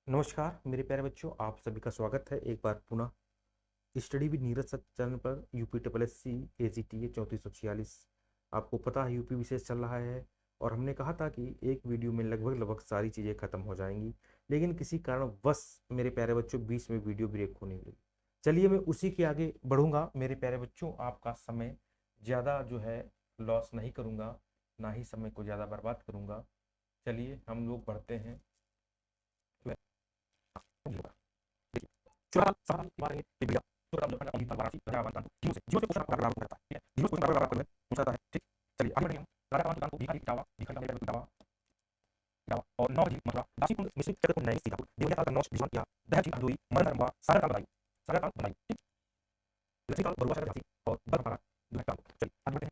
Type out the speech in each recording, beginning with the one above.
नमस्कार मेरे प्यारे बच्चों, आप सभी का स्वागत है एक बार पुनः study with Neeraj sir channel पर। UP triple S C AGTA 3446। आपको पता है यूपी विशेष चल रहा है और हमने कहा था कि एक वीडियो में लगभग सारी चीज़ें खत्म हो जाएंगी, लेकिन किसी कारणवश मेरे प्यारे बच्चों बीच में वीडियो ब्रेक होने लगी। चलिए मैं उसी के आगे बढ़ूंगा मेरे प्यारे बच्चों। आपका समय ज़्यादा जो है लॉस नहीं करूंगा, ना ही समय को ज़्यादा बर्बाद करूंगा। चलिए हम लोग बढ़ते हैं। चुनाव सवाल के बारे में एक भैया तो राम लखन अमित वाराणसी प्रजावान कानपुर जीरो से क्वेश्चन आपका बराबर करता है, ठीक है। जीरो क्वेश्चन बराबर करता है पूछा जाता है, ठीक। चलिए आगे बढ़ेंगे हम। राजा कांत दुकान को भिखारी दावा भिखारी का दावा दावा और नौ जी मथुरा दासी कुंड मिश्रित चक्र कुंड नैनी सीतापुर देवरिया काल कन्नौज बिजवन किया दहर जी अंदोई मरण धर्मवा सागर काल बनाई, ठीक। लक्ष्मी काल बरुआ शहर झांसी और बरपारा दुर्ग काल। चलिए आगे बढ़ते हैं।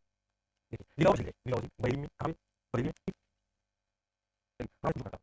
देखिए लीलावती झील बरेली में कहाँ पे? बरेली में, ठीक। चलिए राज करता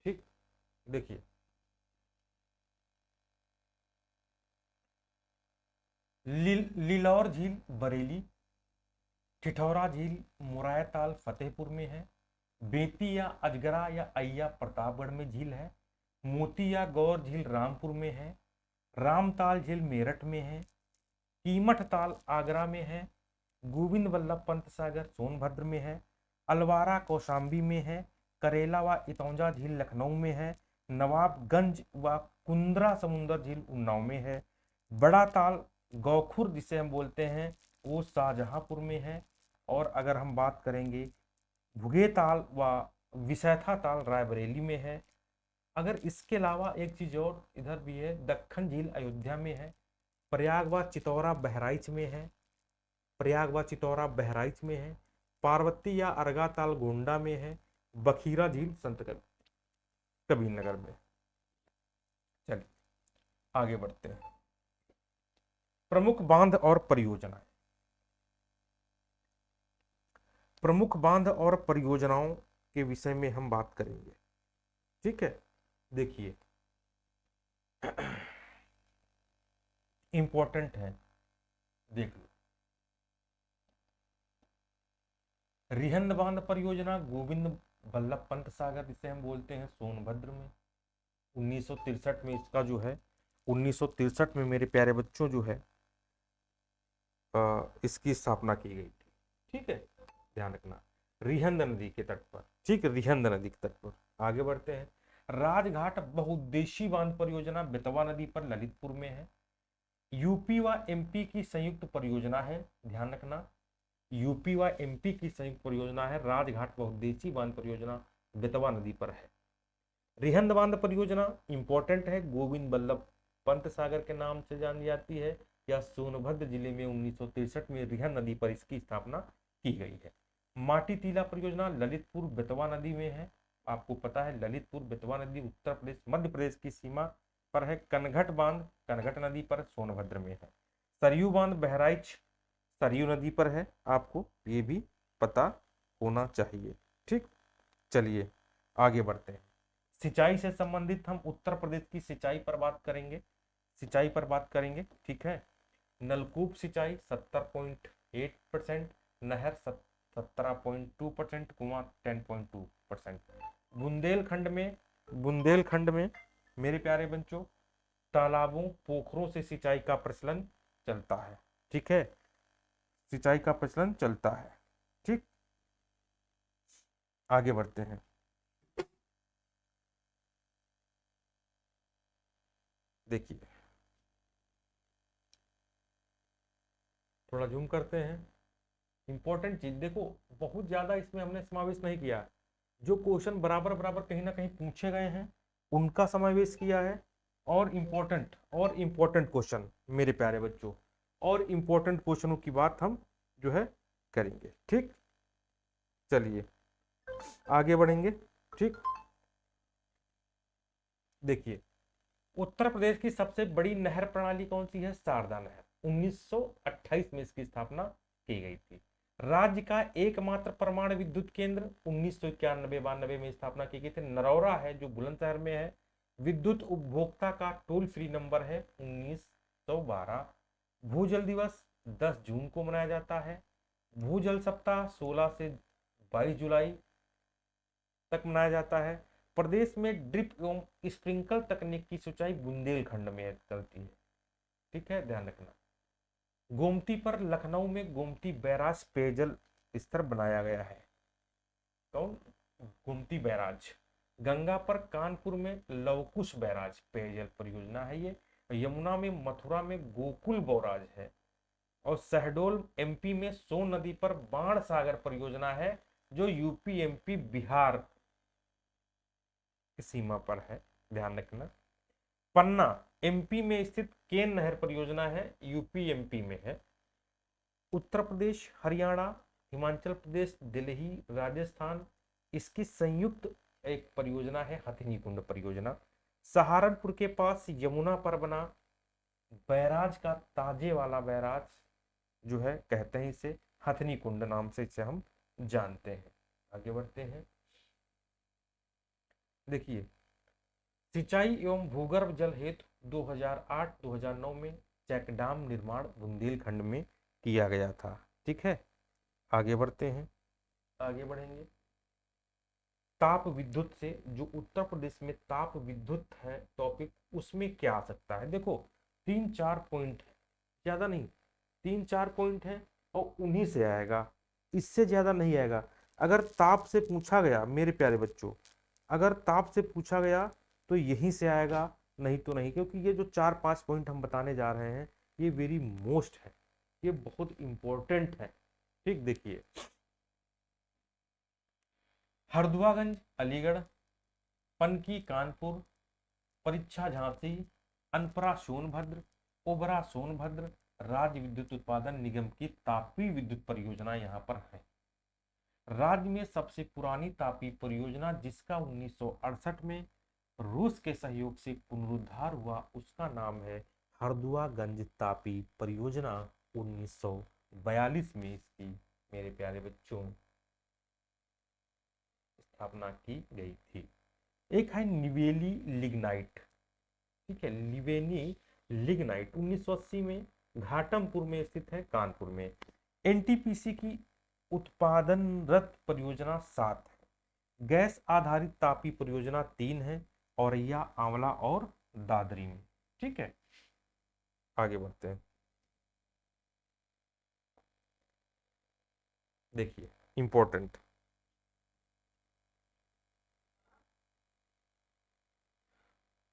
ठीक। देखिए लीलौर झील बरेली, ठिठौरा झील मुरायताल फतेहपुर में है, बेती या अजगरा या अय्या प्रतापगढ़ में झील है, मोती या गौर झील रामपुर में है, रामताल झील मेरठ में है, कीमठ ताल आगरा में है, गोविंद वल्लभ पंत सागर सोनभद्र में है, अलवारा कौशाम्बी में है, करेला व इतौजा झील लखनऊ में है, नवाबगंज व कुंद्रा समुंदर झील उन्नाव में है, बड़ा ताल गौखुर जिसे हम बोलते हैं वो शाहजहांपुर में है, और अगर हम बात करेंगे भुगेताल व विसैथा ताल रायबरेली में है। अगर इसके अलावा एक चीज और इधर भी है, दक्खन झील अयोध्या में है, प्रयाग व चितौरा बहराइच में है, प्रयाग व चितौरा बहराइच में है, पार्वती या अर्गा ताल गोंडा में है, बखीरा झील संत कबीर नगर में। चलिए आगे बढ़ते हैं। प्रमुख बांध और परियोजनाएं। प्रमुख बांध और परियोजनाओं के विषय में हम बात करेंगे, ठीक है। देखिए इंपॉर्टेंट है, देख लो। रिहंद बांध परियोजना गोविंद वल्लभ पंत सागर जिसे हम बोलते हैं सोनभद्र में 1963 में इसका जो है 1963 में मेरे प्यारे बच्चों जो है इसकी स्थापना की गई थी, ठीक है। ध्यान रखना रिहंद नदी के तट पर, ठीक है, रिहंद नदी के तट पर। आगे बढ़ते हैं। राजघाट बहुउद्देशीय बांध परियोजना बेतवा नदी पर ललितपुर में है, यूपी व एमपी की संयुक्त परियोजना है। ध्यान रखना यूपी व एमपी की संयुक्त परियोजना है राजघाट बहुउद्देशीय बांध परियोजना बेतवा नदी पर है। रिहंद बांध परियोजना इंपॉर्टेंट है, गोविंद बल्लभ पंत सागर के नाम से जानी जाती है। यह सोनभद्र जिले में 1963 में रिहंद नदी पर इसकी स्थापना की गई है। माटी टीला परियोजना ललितपुर बेतवा नदी में है। आपको पता है ललितपुर बेतवा नदी उत्तर प्रदेश मध्य प्रदेश की सीमा पर है। कनघट बांध कनघट नदी पर सोनभद्र में है। सरयू बांध बहराइच सरयू नदी पर है, आपको ये भी पता होना चाहिए, ठीक। चलिए आगे बढ़ते हैं। सिंचाई से संबंधित हम उत्तर प्रदेश की सिंचाई पर बात करेंगे, सिंचाई पर बात करेंगे, ठीक है। नलकूप सिंचाई 70.8%, नहर 17.2%, कुआं 10.2%। बुंदेलखंड में मेरे प्यारे बच्चों तालाबों पोखरों से सिंचाई का प्रचलन चलता है। ठीक है, सिंचाई का प्रचलन चलता है। ठीक, आगे बढ़ते हैं। देखिए, थोड़ा जूम करते हैं। इंपॉर्टेंट चीज देखो, बहुत ज्यादा इसमें हमने समावेश नहीं किया। जो क्वेश्चन बराबर बराबर कहीं ना कहीं पूछे गए हैं उनका समावेश किया है, और इम्पोर्टेंट क्वेश्चन मेरे प्यारे बच्चों, और इम्पोर्टेंट क्वेश्चनों की बात हम जो है करेंगे। ठीक, चलिए आगे बढ़ेंगे। ठीक, देखिए, उत्तर प्रदेश की सबसे बड़ी नहर प्रणाली कौन सी है? शारदा नहर। 1928 में इसकी स्थापना की गई थी। राज्य का एकमात्र परमाणु विद्युत केंद्र 1991-92 में स्थापना की गई थी, नरौरा है जो बुलंदशहर में है। विद्युत उपभोक्ता का टोल फ्री नंबर है 1912। भूजल दिवस 10 जून को मनाया जाता है। भूजल सप्ताह 16 से 22 जुलाई तक मनाया जाता है। प्रदेश में ड्रिप एवं स्प्रिंकल तकनीक की सिंचाई बुंदेलखंड में चलती है। ठीक है, ध्यान रखना। गोमती पर लखनऊ में गोमती बैराज पेयजल स्तर बनाया गया है। कौन? गोमती बैराज। गंगा पर कानपुर में लवकुश बैराज पेयजल परियोजना है ये। यमुना में मथुरा में गोकुल बैराज है। और शहडोल एमपी में सोन नदी पर बाण सागर परियोजना है जो यूपी एमपी बिहार की सीमा पर है, ध्यान रखना। पन्ना एमपी में स्थित केन नहर परियोजना है, यूपी एमपी में है। उत्तर प्रदेश, हरियाणा, हिमाचल प्रदेश, दिल्ली, राजस्थान, इसकी संयुक्त एक परियोजना है हथिनी कुंड परियोजना। सहारनपुर के पास यमुना पर बना बैराज का ताजे वाला बैराज जो है कहते हैं इसे हथिनी कुंड नाम से इसे हम जानते हैं। आगे बढ़ते हैं। देखिए, सिंचाई एवं भूगर्भ जल हेतु 2008-2009 में चेक डैम निर्माण बुंदेलखंड में किया गया था। ठीक है, आगे बढ़ते हैं। आगे बढ़ेंगे। ताप विद्युत से, जो उत्तर प्रदेश में ताप विद्युत है टॉपिक, उसमें क्या आ सकता है? देखो 3-4 पॉइंट है, ज्यादा नहीं, 3-4 पॉइंट है और उन्हीं से आएगा, इससे ज्यादा नहीं आएगा। अगर ताप से पूछा गया मेरे प्यारे बच्चों, अगर ताप से पूछा गया तो यहीं से आएगा, नहीं तो नहीं, क्योंकि ये जो 4-5 पॉइंट हम बताने जा रहे हैं ये वेरी मोस्ट है, ये बहुत इंपॉर्टेंट है। ठीक, देखिए, हरदुआगंज अलीगढ़, पनकी कानपुर, परीक्षा झांसी, अनपरा सोनभद्र, ओबरा सोनभद्र राज्य विद्युत उत्पादन निगम की तापी विद्युत परियोजना यहाँ पर है। राज्य में सबसे पुरानी तापी परियोजना जिसका 1968 में रूस के सहयोग से पुनरुद्धार हुआ उसका नाम है हरदुआगंज तापी परियोजना। 1942 में इसकी मेरे प्यारे बच्चों स्थापना की गई थी। एक है निवेली लिग्नाइट। ठीक है, निवेली लिग्नाइट 1980 में घाटमपुर में स्थित है, कानपुर में। एनटीपीसी की उत्पादनरत परियोजना 7 है। गैस आधारित तापी परियोजना 3 है, औरैया, आंवला और दादरी में। ठीक है, आगे बढ़ते हैं। देखिए, इंपॉर्टेंट,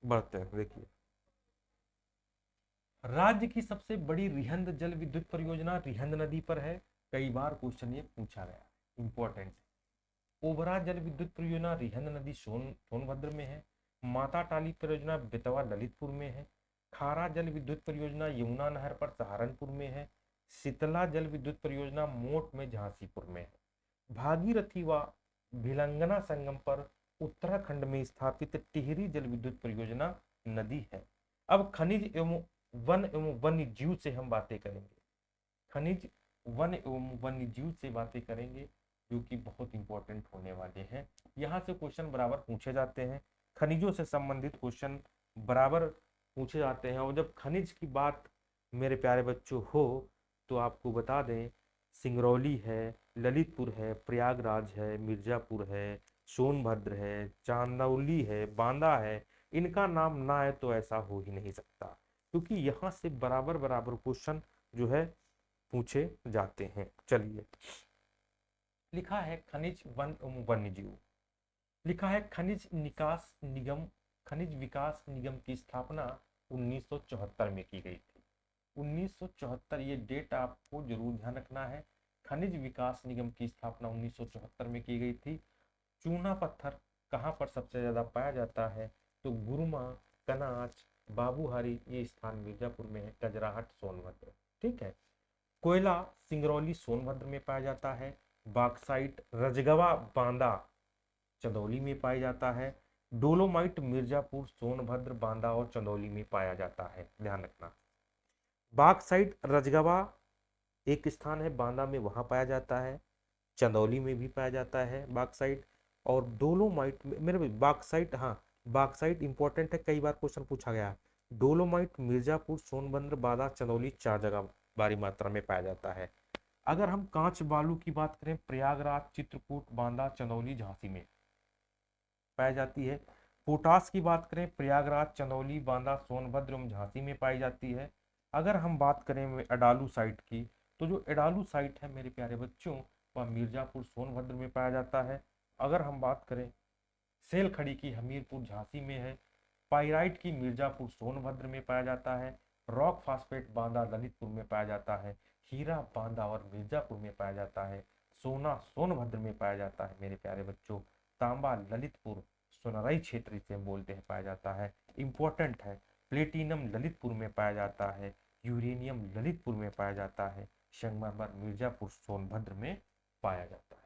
बढ़ते हैं। देखिए, राज्य की सबसे बड़ी रिहंद जल विद्युत परियोजना रिहंद नदी पर है। कई बार क्वेश्चन ये पूछा गया, इंपॉर्टेंट। ओबरा जल विद्युत परियोजना रिहंद नदी सोनभद्र में है। माता टाली परियोजना बेतवा ललितपुर में है। खारा जल विद्युत परियोजना यमुना नहर पर सहारनपुर में है। शीतला जल विद्युत परियोजना मोट में झांसीपुर में है। भागीरथी व भिलंगना संगम पर उत्तराखंड में स्थापित टिहरी जल विद्युत परियोजना नदी है। अब खनिज एवं वन्य जीव से हम बातें करेंगे। खनिज, वन एवं वन्य जीव से बातें करेंगे जो कि बहुत इंपॉर्टेंट होने वाले हैं। यहाँ से क्वेश्चन बराबर पूछे जाते हैं, खनिजों से संबंधित क्वेश्चन बराबर पूछे जाते हैं। और जब खनिज की बात मेरे प्यारे बच्चों हो तो आपको बता दें, सिंगरौली है, ललितपुर है, प्रयागराज है, मिर्जापुर है, सोनभद्र है, चांदौली है, बांदा है, इनका नाम ना आए तो ऐसा हो ही नहीं सकता, क्योंकि यहाँ से बराबर बराबर क्वेश्चन जो है पूछे जाते हैं। चलिए, लिखा है खनिज वन एवं वन्य जीव। लिखा है खनिज विकास निगम की स्थापना 1974 में की गई थी। 1974, ये डेट आपको जरूर ध्यान रखना है। खनिज विकास निगम की स्थापना 1974 में की गई थी। चूना पत्थर कहाँ पर सबसे ज्यादा पाया जाता है? तो गुरमा, कनाच, बाबूहारी, ये स्थान मिर्जापुर में है, कजराहट, सोनभद्र। ठीक है। कोयला सिंगरौली सोनभद्र में पाया जाता है। बॉक्साइट रजगवा बांदा चंदौली में पाया जाता है। डोलोमाइट मिर्जापुर, सोनभद्र, बांदा और चंदौली में पाया जाता है, ध्यान रखना। बॉक्साइट रजगवा एक स्थान है, बांदा में, वहां पाया जाता है। चंदौली में भी पाया जाता है बॉक्साइट। और डोलोमाइट मेरे बॉक्साइट, हाँ बॉक्साइट इंपॉर्टेंट है, कई बार क्वेश्चन पूछा गया है। डोलोमाइट मिर्जापुर, सोनभद्र, बांदा, चंदौली 4 जगह भारी मात्रा में पाया जाता है। अगर हम कांच बालू की बात करें, प्रयागराज, चित्रकूट, बांदा, चंदौली, झांसी में पाई जाती है। पोटास की बात करें, प्रयागराज, चंदौली, बांदा, सोनभद्र एवं झांसी में पाई जाती है। अगर हम बात करें अडालू साइट की, तो जो अडालू साइट है मेरे प्यारे बच्चों, वह मिर्जापुर, सोनभद्र में पाया जाता है। अगर हम बात करें सेल खड़ी की, हमीरपुर, झांसी में है। पाइराइट की मिर्जापुर, सोनभद्र में पाया जाता है। रॉक फास्फेट बांदा, ललितपुर में पाया जाता है। हीरा बांदा और मिर्जापुर में पाया जाता है। सोना सोनभद्र में पाया जाता है मेरे प्यारे बच्चों। तांबा ललितपुर, सोनाराई क्षेत्र इसे बोलते हैं, पाया जाता है। इंपॉर्टेंट है, प्लेटिनम ललितपुर में पाया जाता है। यूरेनियम ललितपुर में पाया जाता है। संगमरमर मिर्जापुर, सोनभद्र में पाया जाता है।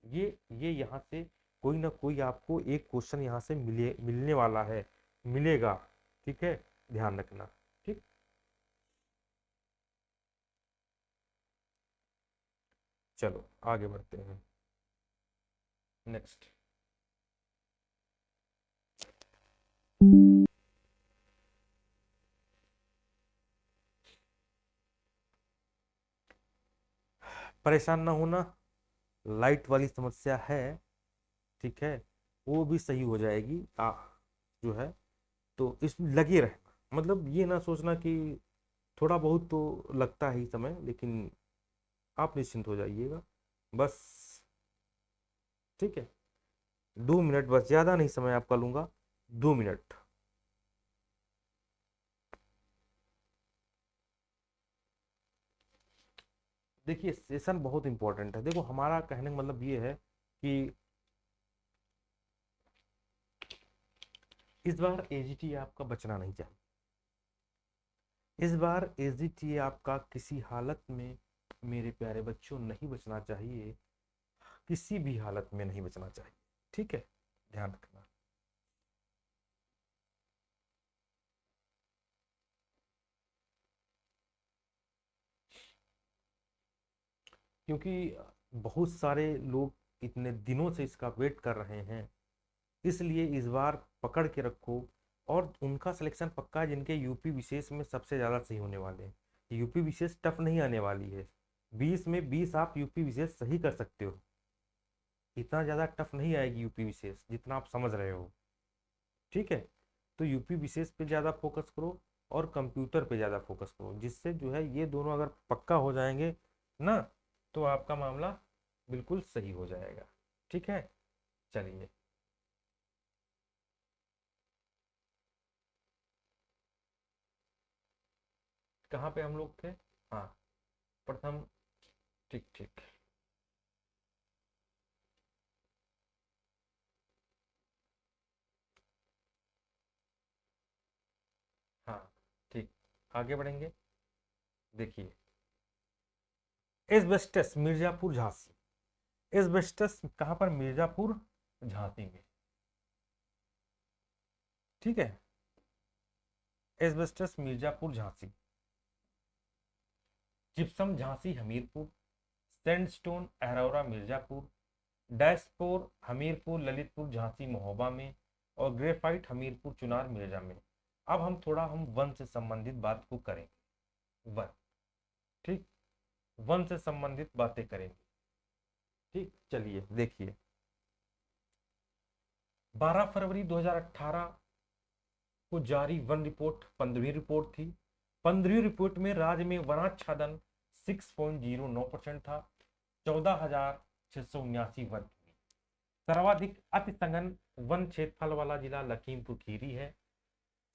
ये यहाँ से कोई ना कोई आपको एक क्वेश्चन यहाँ से मिलने वाला है, मिलेगा। ठीक है, ध्यान रखना। ठीक, चलो आगे बढ़ते हैं। नेक्स्ट, परेशान ना होना, लाइट वाली समस्या है। ठीक है, वो भी सही हो जाएगी। जो है तो इस लगे रहना, मतलब ये ना सोचना कि थोड़ा बहुत तो लगता ही समय, लेकिन आप निश्चिंत हो जाइएगा बस। ठीक है, 2 मिनट बस, ज्यादा नहीं समय आपका लूंगा, 2 मिनट। देखिए, सेशन बहुत इंपॉर्टेंट है। देखो, हमारा कहने का मतलब ये है कि इस बार एजीटी आपका बचना नहीं चाहिए। इस बार एजीटी आपका किसी हालत में मेरे प्यारे बच्चों नहीं बचना चाहिए, किसी भी हालत में नहीं बचना चाहिए। ठीक है, ध्यान रखना। क्योंकि बहुत सारे लोग इतने दिनों से इसका वेट कर रहे हैं, इसलिए इस बार पकड़ के रखो। और उनका सिलेक्शन पक्का है जिनके यूपी विशेष में सबसे ज़्यादा सही होने वाले हैं। यूपी विशेष टफ नहीं आने वाली है। 20 में 20 आप यूपी विशेष सही कर सकते हो। इतना ज़्यादा टफ नहीं आएगी यूपी विशेष, जितना आप समझ रहे हो। ठीक है, तो यूपी विशेष पे ज़्यादा फोकस करो और कंप्यूटर पे ज़्यादा फोकस करो, जिससे जो है ये दोनों अगर पक्का हो जाएंगे ना, तो आपका मामला बिल्कुल सही हो जाएगा। ठीक है, चलिए। कहाँ पे हम लोग थे? हाँ, प्रथम। ठीक ठीक। हाँ, ठीक, आगे बढ़ेंगे। देखिए, एस्बेस्टस मिर्जापुर, झांसी। एस्बेस्टस कहाँ पर? मिर्जापुर, झांसी में। ठीक है, asbestos Mirzapur, Jhansi. Gypsum Jhansi, Hamirpur. Sandstone Ahraura, Mirzapur. Diaspore Hamirpur, Lalitpur, Jhansi, Mahoba में। और ग्रेफाइट हमीरपुर, चुनार, मिर्जा में। अब हम वन से संबंधित बात को करेंगे। वन, ठीक, वन से संबंधित बातें करेंगे। ठीक, चलिए देखिए, 12 फरवरी 2018 को जारी वन रिपोर्ट 15वीं रिपोर्ट थी। 15वीं रिपोर्ट में राज्य में वनाच्छादन 6.09% था, 14,679 वर्ग की। सर्वाधिक अति सघन वन क्षेत्रफल वाला जिला लखीमपुर खीरी है।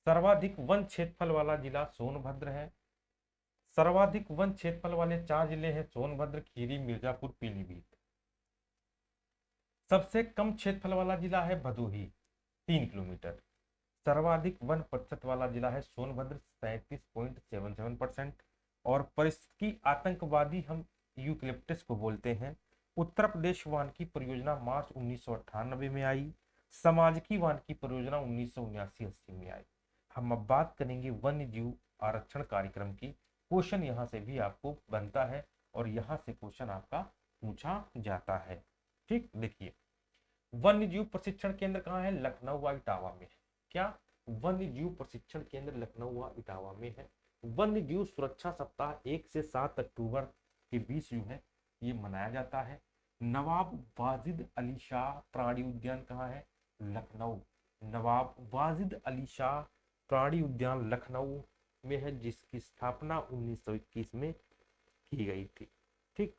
सर्वाधिक वन क्षेत्रफल वाला जिला सोनभद्र है। सर्वाधिक वन क्षेत्रफल वाले 4 जिले हैं सोनभद्र, खीरी, मिर्जापुर, पीलीभीत। सबसे कम क्षेत्रफल वाला जिला है भदोही 3 किलोमीटर। सर्वाधिक वन प्रतिशत वाला जिला है सोनभद्र 37.77%। और पारिस्थितिकी आतंकवादी हम यूकलिप्टस को बोलते हैं। उत्तर प्रदेश वानिकी परियोजना मार्च 1998 में आई। सामाजिकी वानिकी परियोजना 1979-80 में आई। हम अब बात करेंगे वन्य जीव आरक्षण कार्यक्रम की। क्वेश्चन यहाँ से भी आपको बनता है और यहाँ से क्वेश्चन आपका पूछा जाता है। ठीक, देखिए वन्य जीव प्रशिक्षण केंद्र कहाँ है? लखनऊ व इटावा में है। क्या? वन्य जीव प्रशिक्षण केंद्र लखनऊ व इटावा में है। वन्य जीव सुरक्षा सप्ताह 1 से 7 अक्टूबर के बीच जो है ये मनाया जाता है। नवाब वाजिद अली शाह प्राणी उद्यान कहाँ है? लखनऊ। नवाब वाजिद अली शाह प्राणी उद्यान लखनऊ में है, जिसकी स्थापना 1921 में की गई थी। ठीक,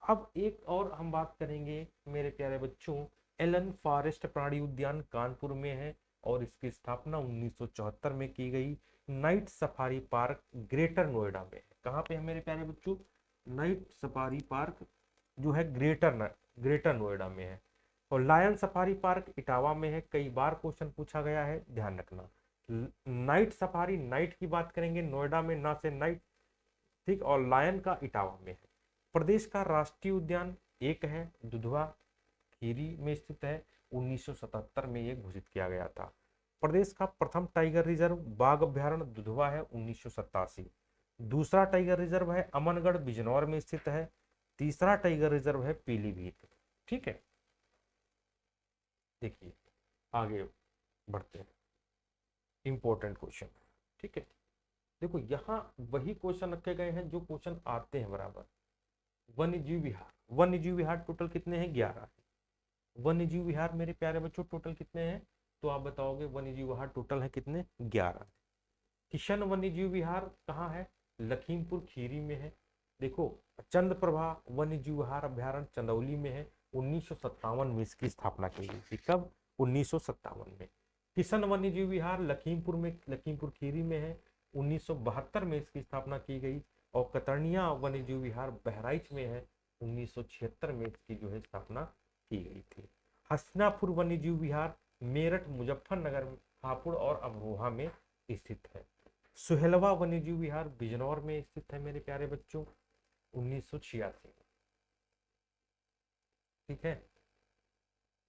अब एक और हम बात करेंगे मेरे प्यारे बच्चों, एलन फॉरेस्ट प्राणी उद्यान कानपुर में है और इसकी स्थापना 1974 में की गई। Night safari park greater Noida में है। कहाँ पे है मेरे प्यारे बच्चों? नाइट सफारी पार्क जो है ग्रेटर नोएडा में है। और लायन सफारी पार्क इटावा में है। कई बार क्वेश्चन पूछा गया है, ध्यान रखना। नाइट सफारी, नाइट की बात करेंगे नोएडा में, ना से नाइट। ठीक, और लायन का इटावा में है। प्रदेश का राष्ट्रीय उद्यान एक है, दुधवा खीरी में स्थित है। 1977 में यह घोषित किया गया था। प्रदेश का प्रथम टाइगर रिजर्व बाघ अभ्यारण्य दुधवा है 1987। दूसरा टाइगर रिजर्व है अमनगढ़ बिजनौर में स्थित है। तीसरा टाइगर रिजर्व है पीलीभीत। ठीक है, देखिए आगे बढ़ते हैं, इंपॉर्टेंट क्वेश्चन। ठीक है, देखो यहाँ वही क्वेश्चन रखे गए हैं जो क्वेश्चन आते हैं बराबर। वन्य जीव विहार, वन्य जीव विहार टोटल कितने हैं? 11 है। वन्य जीव विहार मेरे प्यारे बच्चों टोटल कितने हैं? तो आप बताओगे वन्य जीव विहार टोटल है कितने? 11। किशन वन्य जीव विहार कहाँ है? लखीमपुर खीरी में है। देखो चंद्रप्रभा वन्य जीव विहार अभ्यारण्य चंदौली में है। 1957 में इसकी स्थापना की गई थी। कब? 1957 में। किशन वन्य जीव विहार लखीमपुर खीरी में है। 1972 में इसकी स्थापना की गई। और कतर्निया वन्य जीव विहार बहराइच में है। 1976 में इसकी जो है स्थापना की गई थी। हस्तिनापुर वन्य जीव विहार मेरठ, मुजफ्फरनगर, हापुड़ और अमरोहा में स्थित है। सुहेलवा वन्य जीव विहार बिजनौर में स्थित है मेरे प्यारे बच्चों, 1986। ठीक है,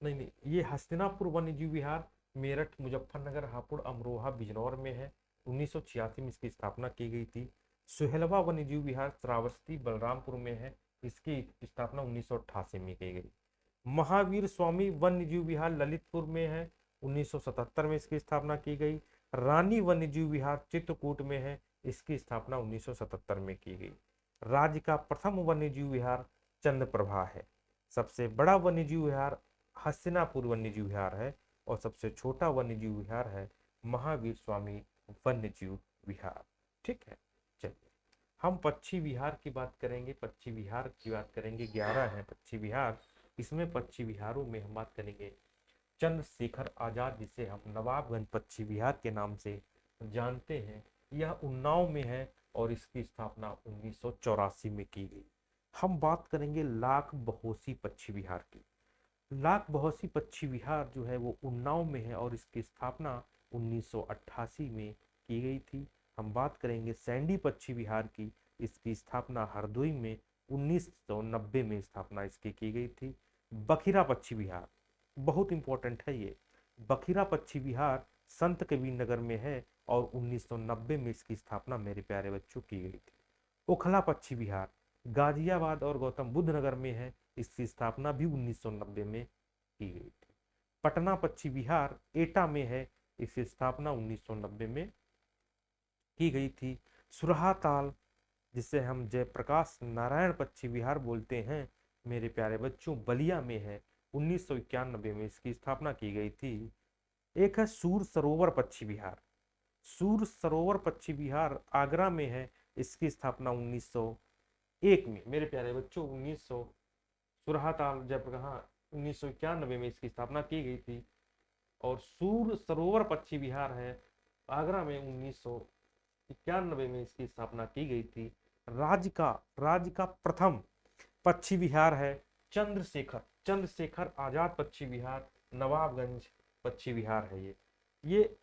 नहीं, ये हस्तिनापुर वन्य जीव विहार मेरठ, मुजफ्फरनगर, हापुड़, अमरोहा, बिजनौर में है। 1986 में इसकी स्थापना की गई थी। सुहेलवा वन्य जीव विहार श्रावस्ती बलरामपुर में है। इसकी स्थापना 1988 में की गई। महावीर स्वामी वन्य जीव विहार ललितपुर में है। 1977 में इसकी स्थापना की गई। रानी वन्य जीव विहार चित्रकूट में है। इसकी स्थापना 1977 में की गई। राज्य का प्रथम वन्य जीव विहार चंद्रप्रभा है। सबसे बड़ा वन्य जीव विहार हस्तिनापुर वन्य जीव विहार है और सबसे छोटा वन्य जीव विहार है महावीर स्वामी वन्य जीव विहार। ठीक है, चलिए हम पक्षी विहार की बात करेंगे। पक्षी विहार की बात करेंगे, 11 है पक्षी विहार। इसमें पक्षी विहारों में हम बात करेंगे चंद्रशेखर आजाद, जिसे हम नवाबगंज पक्षी विहार के नाम से जानते हैं। यह उन्नाव में है और इसकी स्थापना 1984 में की गई। हम बात करेंगे लाख बहोसी पक्षी विहार की। लाख बहोसी पक्षी विहार जो है वो उन्नाव में है और इसकी स्थापना 1988 में की गई थी। हम बात करेंगे सैंडी पक्षी विहार की। इसकी स्थापना हरदोई में 1990 में स्थापना इसकी की गई थी। बखिरा पक्षी विहार बहुत इंपॉर्टेंट है ये। बखिरा पक्षी विहार संत कबीर नगर में है और 1990 में इसकी स्थापना मेरे प्यारे बच्चों की गई थी। ओखला पक्षी विहार गाजियाबाद और गौतम बुद्ध नगर में है। इसकी स्थापना भी 1990 में की गई थी। पटना पक्षी विहार एटा में है। इसकी स्थापना 1990 में की गई थी। सुरहा ताल, जिसे हम जयप्रकाश नारायण पक्षी विहार बोलते हैं मेरे प्यारे बच्चों, बलिया में है। 1991 में इसकी स्थापना की गई थी। एक है सूर सरोवर पक्षी विहार। सूर सरोवर पश्चिम बिहार आगरा में है। इसकी स्थापना 1901 में, मेरे प्यारे बच्चों, 1900 सुरहाताल जब कहा 1991 में इसकी स्थापना की गई थी। और सूर सरोवर पश्चिम बिहार है आगरा में 1991 में इसकी स्थापना की गई थी। राज्य का प्रथम पश्चिम बिहार है चंद्रशेखर आजाद पश्चिम बिहार, नवाबगंज पश्चिम बिहार है ये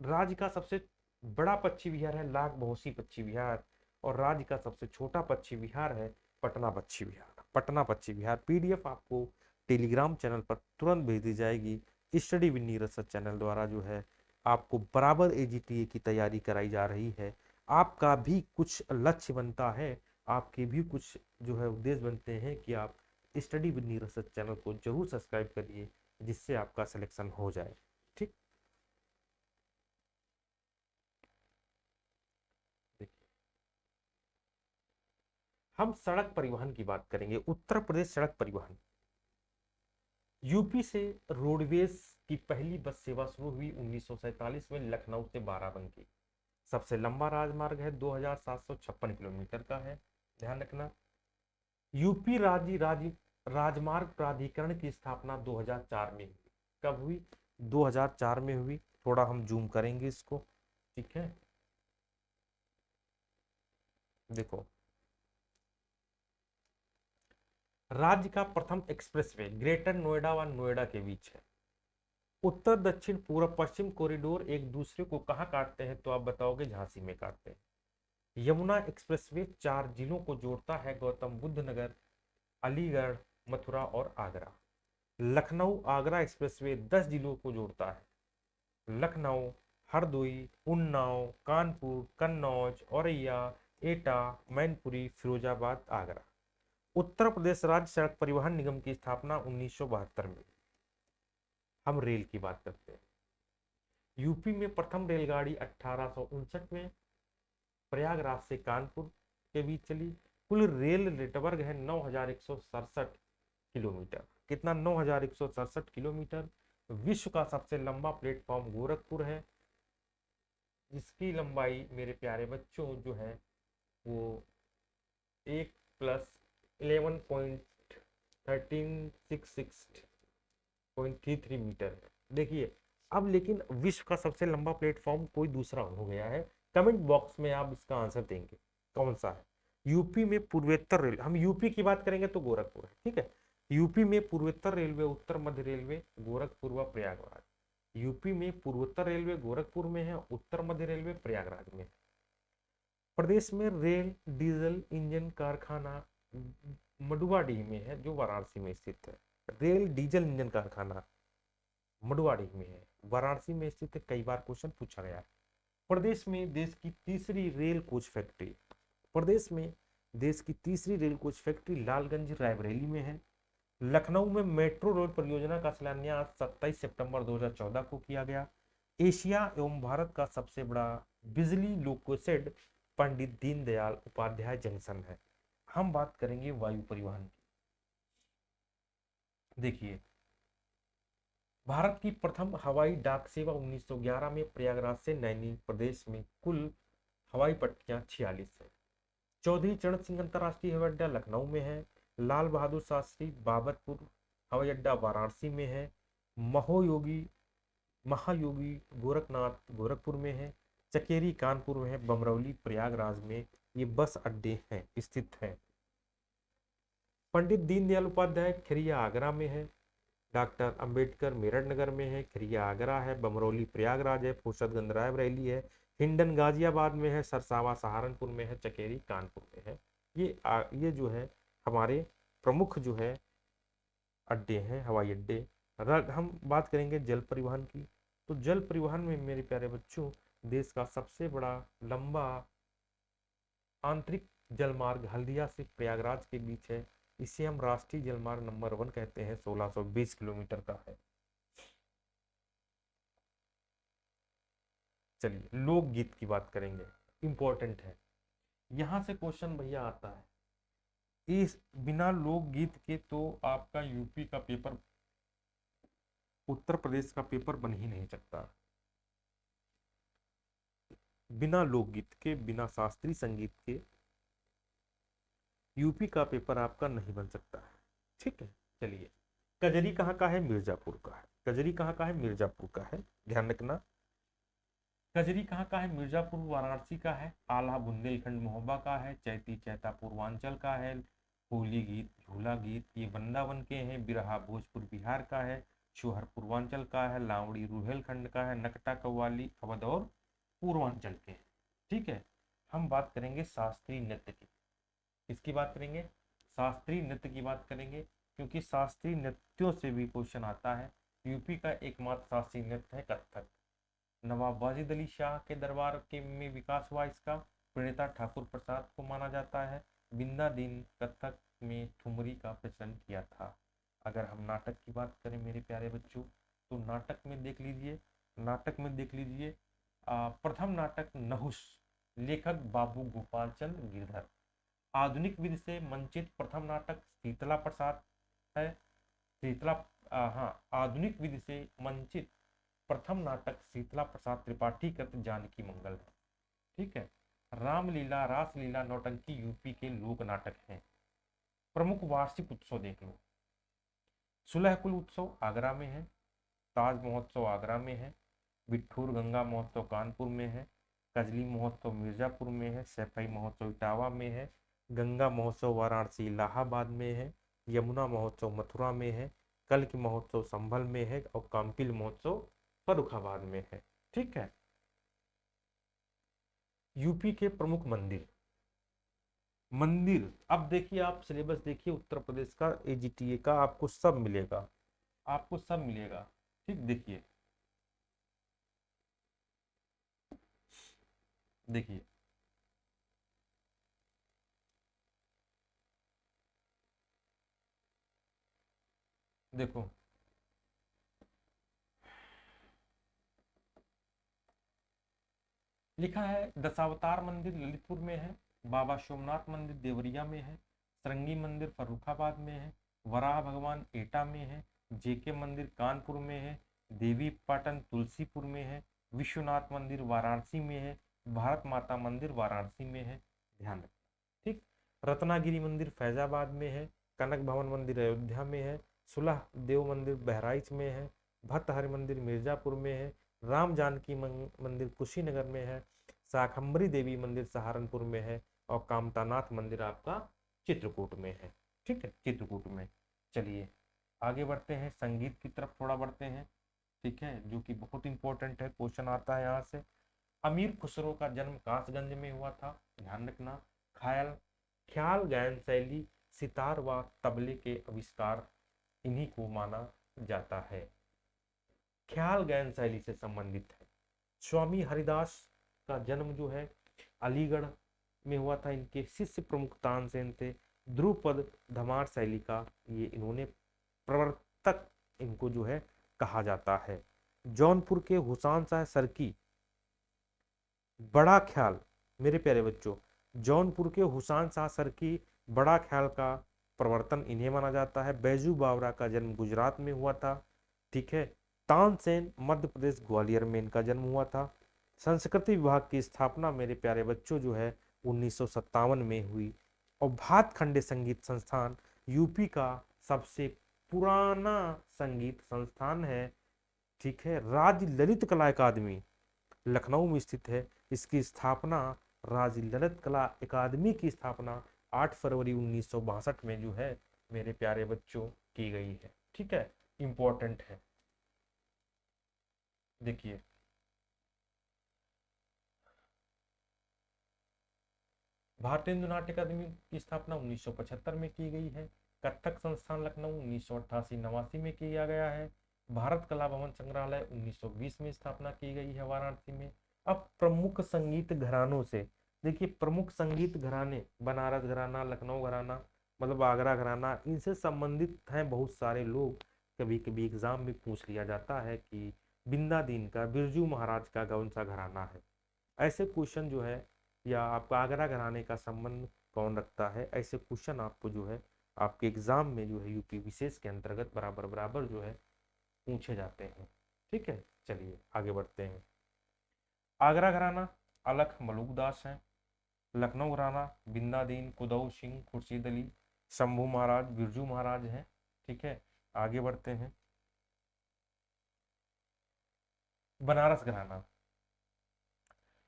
राज्य का सबसे बड़ा पश्चिम बिहार है लाख बहोसी पश्चिम बिहार, और राज्य का सबसे छोटा पश्चिम बिहार है पटना पश्चिम बिहार। पीडीएफ आपको टेलीग्राम चैनल पर तुरंत भेज दी जाएगी। Study with Neeraj sir channel द्वारा जो है आपको बराबर एजीटीए की तैयारी कराई जा रही है। आपका भी कुछ लक्ष्य बनता है, आपके भी कुछ जो है उद्देश्य बनते हैं कि आप study with Neeraj sir channel को जरूर सब्सक्राइब करिए, जिससे आपका सिलेक्शन हो जाए। ठीक, हम सड़क परिवहन की बात करेंगे। उत्तर प्रदेश सड़क परिवहन। यूपी से रोडवेज की पहली बस सेवा शुरू हुई 1947 में लखनऊ से बाराबंकी। सबसे लंबा राजमार्ग है 2756 किलोमीटर का है, ध्यान रखना। यूपी राजमार्ग प्राधिकरण की स्थापना 2004 में हुई। कब हुई? 2004 में हुई। थोड़ा हम जूम करेंगे इसको, ठीक है। देखो, राज्य का प्रथम एक्सप्रेसवे ग्रेटर नोएडा व नोएडा के बीच है। उत्तर दक्षिण पूर्व पश्चिम कॉरिडोर एक दूसरे को कहाँ काटते हैं? तो आप बताओगे झांसी में काटते हैं। यमुना एक्सप्रेसवे 4 जिलों को जोड़ता है, गौतम बुद्ध नगर, अलीगढ़, मथुरा और आगरा। लखनऊ आगरा एक्सप्रेसवे 10 जिलों को जोड़ता है, लखनऊ, हरदोई, उन्नाव, कानपुर, कन्नौज, औरैया, एटा, मैनपुरी, फिरोजाबाद, आगरा। उत्तर प्रदेश राज्य सड़क परिवहन निगम की स्थापना 1972 में। हम रेल की बात करते हैं। यूपी में प्रथम रेलगाड़ी 1859 में प्रयागराज से कानपुर के बीच चली। कुल रेल नेटवर्क है 9167 किलोमीटर। कितना? 9167 किलोमीटर। विश्व का सबसे लंबा प्लेटफॉर्म गोरखपुर है, जिसकी लंबाई मेरे प्यारे बच्चों जो है वो 1+11.1366.33 मीटर है। देखिए, अब लेकिन विश्व का सबसे लंबा प्लेटफॉर्म कोई दूसरा हो गया है। कमेंट बॉक्स में आप इसका आंसर देंगे कौन सा है। यूपी में पूर्वोत्तर रेल, हम यूपी की बात करेंगे तो गोरखपुर है, ठीक है। यूपी में पूर्वोत्तर रेलवे, उत्तर मध्य रेलवे गोरखपुर व प्रयागराज। यूपी में पूर्वोत्तर रेलवे गोरखपुर में है, उत्तर मध्य रेलवे प्रयागराज में। प्रदेश में रेल डीजल इंजन कारखाना मडुवाडीह में है, जो वाराणसी में स्थित है। रेल डीजल इंजन कारखाना मडुवाडीह में है, वाराणसी में स्थित है। कई बार क्वेश्चन पूछा गया है। प्रदेश में देश की तीसरी रेल कोच फैक्ट्री, प्रदेश में देश की तीसरी rail coach factory Lalganj Raebareli में है। लखनऊ में मेट्रो रेल परियोजना का शिलान्यास 27 सितंबर 2014 को किया गया। एशिया एवं भारत का सबसे बड़ा बिजली लोकोशेड पंडित दीनदयाल उपाध्याय जंक्शन है। हम बात करेंगे वायु परिवहन की। देखिए, भारत की प्रथम हवाई डाक सेवा 1911 में प्रयागराज से नैनी प्रदेश में। कुल हवाई पट्टियां 46 है। चौधरी चरण सिंह अंतर्राष्ट्रीय हवाई अड्डा लखनऊ में है। लाल बहादुर शास्त्री बाबतपुर हवाई अड्डा वाराणसी में है। महायोगी गोरखनाथ गोरखपुर में है। चकेरी कानपुर में है। बमरौली प्रयागराज में ये बस अड्डे हैं स्थित हैं। पंडित दीनदयाल उपाध्याय खिरिया आगरा में है। डॉक्टर अंबेडकर मेरठ नगर में है। खिरिया आगरा है। बमरौली प्रयागराज है। फुर्सतगंज रायबरेली है। हिंडन गाजियाबाद में है। सरसावा सहारनपुर में है। चकेरी कानपुर में है। ये जो है हमारे प्रमुख जो है अड्डे हैं, हवाई अड्डे। हम बात करेंगे जल परिवहन की। तो जल परिवहन में मेरे प्यारे बच्चों, देश का सबसे बड़ा लंबा आंतरिक जलमार्ग हल्दिया से प्रयागराज के बीच है। इसे हम राष्ट्रीय जलमार्ग नंबर 1 कहते हैं। 1620 किलोमीटर का है। चलिए, लोकगीत की बात करेंगे, इंपॉर्टेंट है। यहां से क्वेश्चन भैया आता है। इस बिना लोकगीत के तो आपका यूपी का पेपर, उत्तर प्रदेश का पेपर बन ही नहीं सकता। बिना लोकगीत के, बिना शास्त्रीय संगीत के यूपी का पेपर आपका नहीं बन सकता है। ठीक है, चलिए। कजरी कहाँ का है? मिर्जापुर का है। कजरी कहाँ का है? मिर्जापुर का है, ध्यान रखना। कजरी कहाँ का है? मिर्जापुर वाराणसी का है। आला बुंदेलखंड महोबा का है। चैती चैता पूर्वांचल का है। होली गीत, झूला गीत ये वृंदावन के हैं। बिरहा भोजपुर बिहार का है। शोहर पूर्वांचल का है। लावड़ी रुहेलखंड का है। नकटा कव्वाली अवध और पूर्वांचल के हैं। ठीक है, हम बात करेंगे शास्त्रीय नृत्य की। किसकी बात करेंगे? शास्त्रीय नृत्य की बात करेंगे, क्योंकि शास्त्रीय नृत्यों से भी क्वेश्चन आता है। यूपी का एकमात्र शास्त्रीय नृत्य है कथक। नवाब वाजिद अली शाह के दरबार के में विकास हुआ इसका। प्रणेता ठाकुर प्रसाद को माना जाता है। बिंदा दीन कथक में ठुमरी का प्रचलन किया था। अगर हम नाटक की बात करें मेरे प्यारे बच्चों, तो नाटक में देख लीजिए, नाटक में देख लीजिए प्रथम नाटक नहुस, लेखक बाबू गोपाल चंद गिरधर। आधुनिक विधि से मंचित प्रथम नाटक शीतला प्रसाद है। शीतला हाँ, आधुनिक विधि से मंचित प्रथम नाटक शीतला प्रसाद त्रिपाठी कृत जानकी मंगल है। ठीक है, रामलीला, रासलीला, नौटंकी यूपी के लोक नाटक हैं। प्रमुख वार्षिक उत्सव देख लो। सुलहकुल उत्सव आगरा में है। ताज महोत्सव आगरा में है। बिठूर गंगा महोत्सव कानपुर में है। कजली महोत्सव मिर्जापुर में है। सैफई महोत्सव इटावा में है। गंगा महोत्सव वाराणसी इलाहाबाद में है। यमुना महोत्सव मथुरा में है। कल की महोत्सव संभल में है और काम्पिल महोत्सव फर्रुखाबाद में है। ठीक है, यूपी के प्रमुख मंदिर। मंदिर अब देखिए, आप सिलेबस देखिए उत्तर प्रदेश का, एजीटीए का, आपको सब मिलेगा, आपको सब मिलेगा। ठीक, देखिए देखिए देखो, लिखा है दशावतार मंदिर ललितपुर में है। बाबा सोमनाथ मंदिर देवरिया में है। सरंगी मंदिर फर्रुखाबाद में है। वराह भगवान एटा में है। जेके मंदिर कानपुर में है। देवी पाटन तुलसीपुर में है। विश्वनाथ मंदिर वाराणसी में है। भारत माता मंदिर वाराणसी में है, ध्यान रखना। ठीक, रत्नागिरी मंदिर फैजाबाद में है। कनक भवन मंदिर अयोध्या में है। सुलह देव मंदिर बहराइच में है। भट्टहरि मंदिर मिर्जापुर में है। राम जानकी मंदिर कुशीनगर में है। शाकंभरी देवी मंदिर सहारनपुर में है। और कामतानाथ मंदिर आपका चित्रकूट में है। ठीक है, चित्रकूट में। चलिए आगे बढ़ते हैं, संगीत की तरफ थोड़ा बढ़ते हैं। ठीक है, जो कि बहुत इंपॉर्टेंट है, क्वेश्चन आता है यहाँ से। अमीर खुसरो का जन्म कासगंज में हुआ था, ध्यान रखना। ख्याल ख्याल गायन शैली, सितार व तबले के आविष्कार इन्हीं को माना जाता है। ख्याल गायन शैली से संबंधित है। स्वामी हरिदास का जन्म जो है अलीगढ़ में हुआ था। इनके शिष्य प्रमुख तानसेन थे। ध्रुपद धमार शैली का ये इन्होंने प्रवर्तक इनको जो है कहा जाता है। जौनपुर के हुसान शाह सरकी बड़ा ख्याल, मेरे प्यारे बच्चों, जौनपुर के हुसान शाह सरकी बड़ा ख्याल का प्रवर्तन इन्हें माना जाता है। बैजू बावरा का जन्म गुजरात में हुआ था। ठीक है, तानसेन मध्य प्रदेश ग्वालियर में इनका जन्म हुआ था। संस्कृति विभाग की स्थापना मेरे प्यारे बच्चों जो है 1957 में हुई। और भातखंडे संगीत संस्थान यूपी का सबसे पुराना संगीत संस्थान है। ठीक है, राज्य ललित कला अकादमी लखनऊ में स्थित है। इसकी स्थापना, राज्य ललित कला अकादमी की स्थापना 8 फरवरी 1962 में जो है मेरे प्यारे बच्चों की गई है। ठीक है, इंपॉर्टेंट है। देखिए भारतीय नाट्य अकादमी की स्थापना 1975 में की गई है। कथक संस्थान लखनऊ 1988-89 में किया गया है। भारत कला भवन संग्रहालय 1920 में स्थापना की गई है वाराणसी में। अब प्रमुख संगीत घरानों से देखिए, प्रमुख संगीत घराने बनारस घराना, लखनऊ घराना, मतलब आगरा घराना, इनसे संबंधित हैं बहुत सारे लोग। कभी कभी एग्जाम में पूछ लिया जाता है कि बिंदा दीन का, बिरजू महाराज का कौन सा घराना है। ऐसे क्वेश्चन जो है, या आपका आगरा घराने का संबंध कौन रखता है, ऐसे क्वेश्चन आपको जो है आपके एग्जाम में जो है यूपी विशेष के अंतर्गत बराबर बराबर जो है पूछे जाते हैं। ठीक है, चलिए आगे बढ़ते हैं। आगरा घराना अलख मलुकदास हैं, लखनऊ घराना बिंदादीन, कुदौ सिंह, खुर्शीद अली, शंभू महाराज, बिरजू महाराज हैं। ठीक है, आगे बढ़ते हैं। बनारस घराना।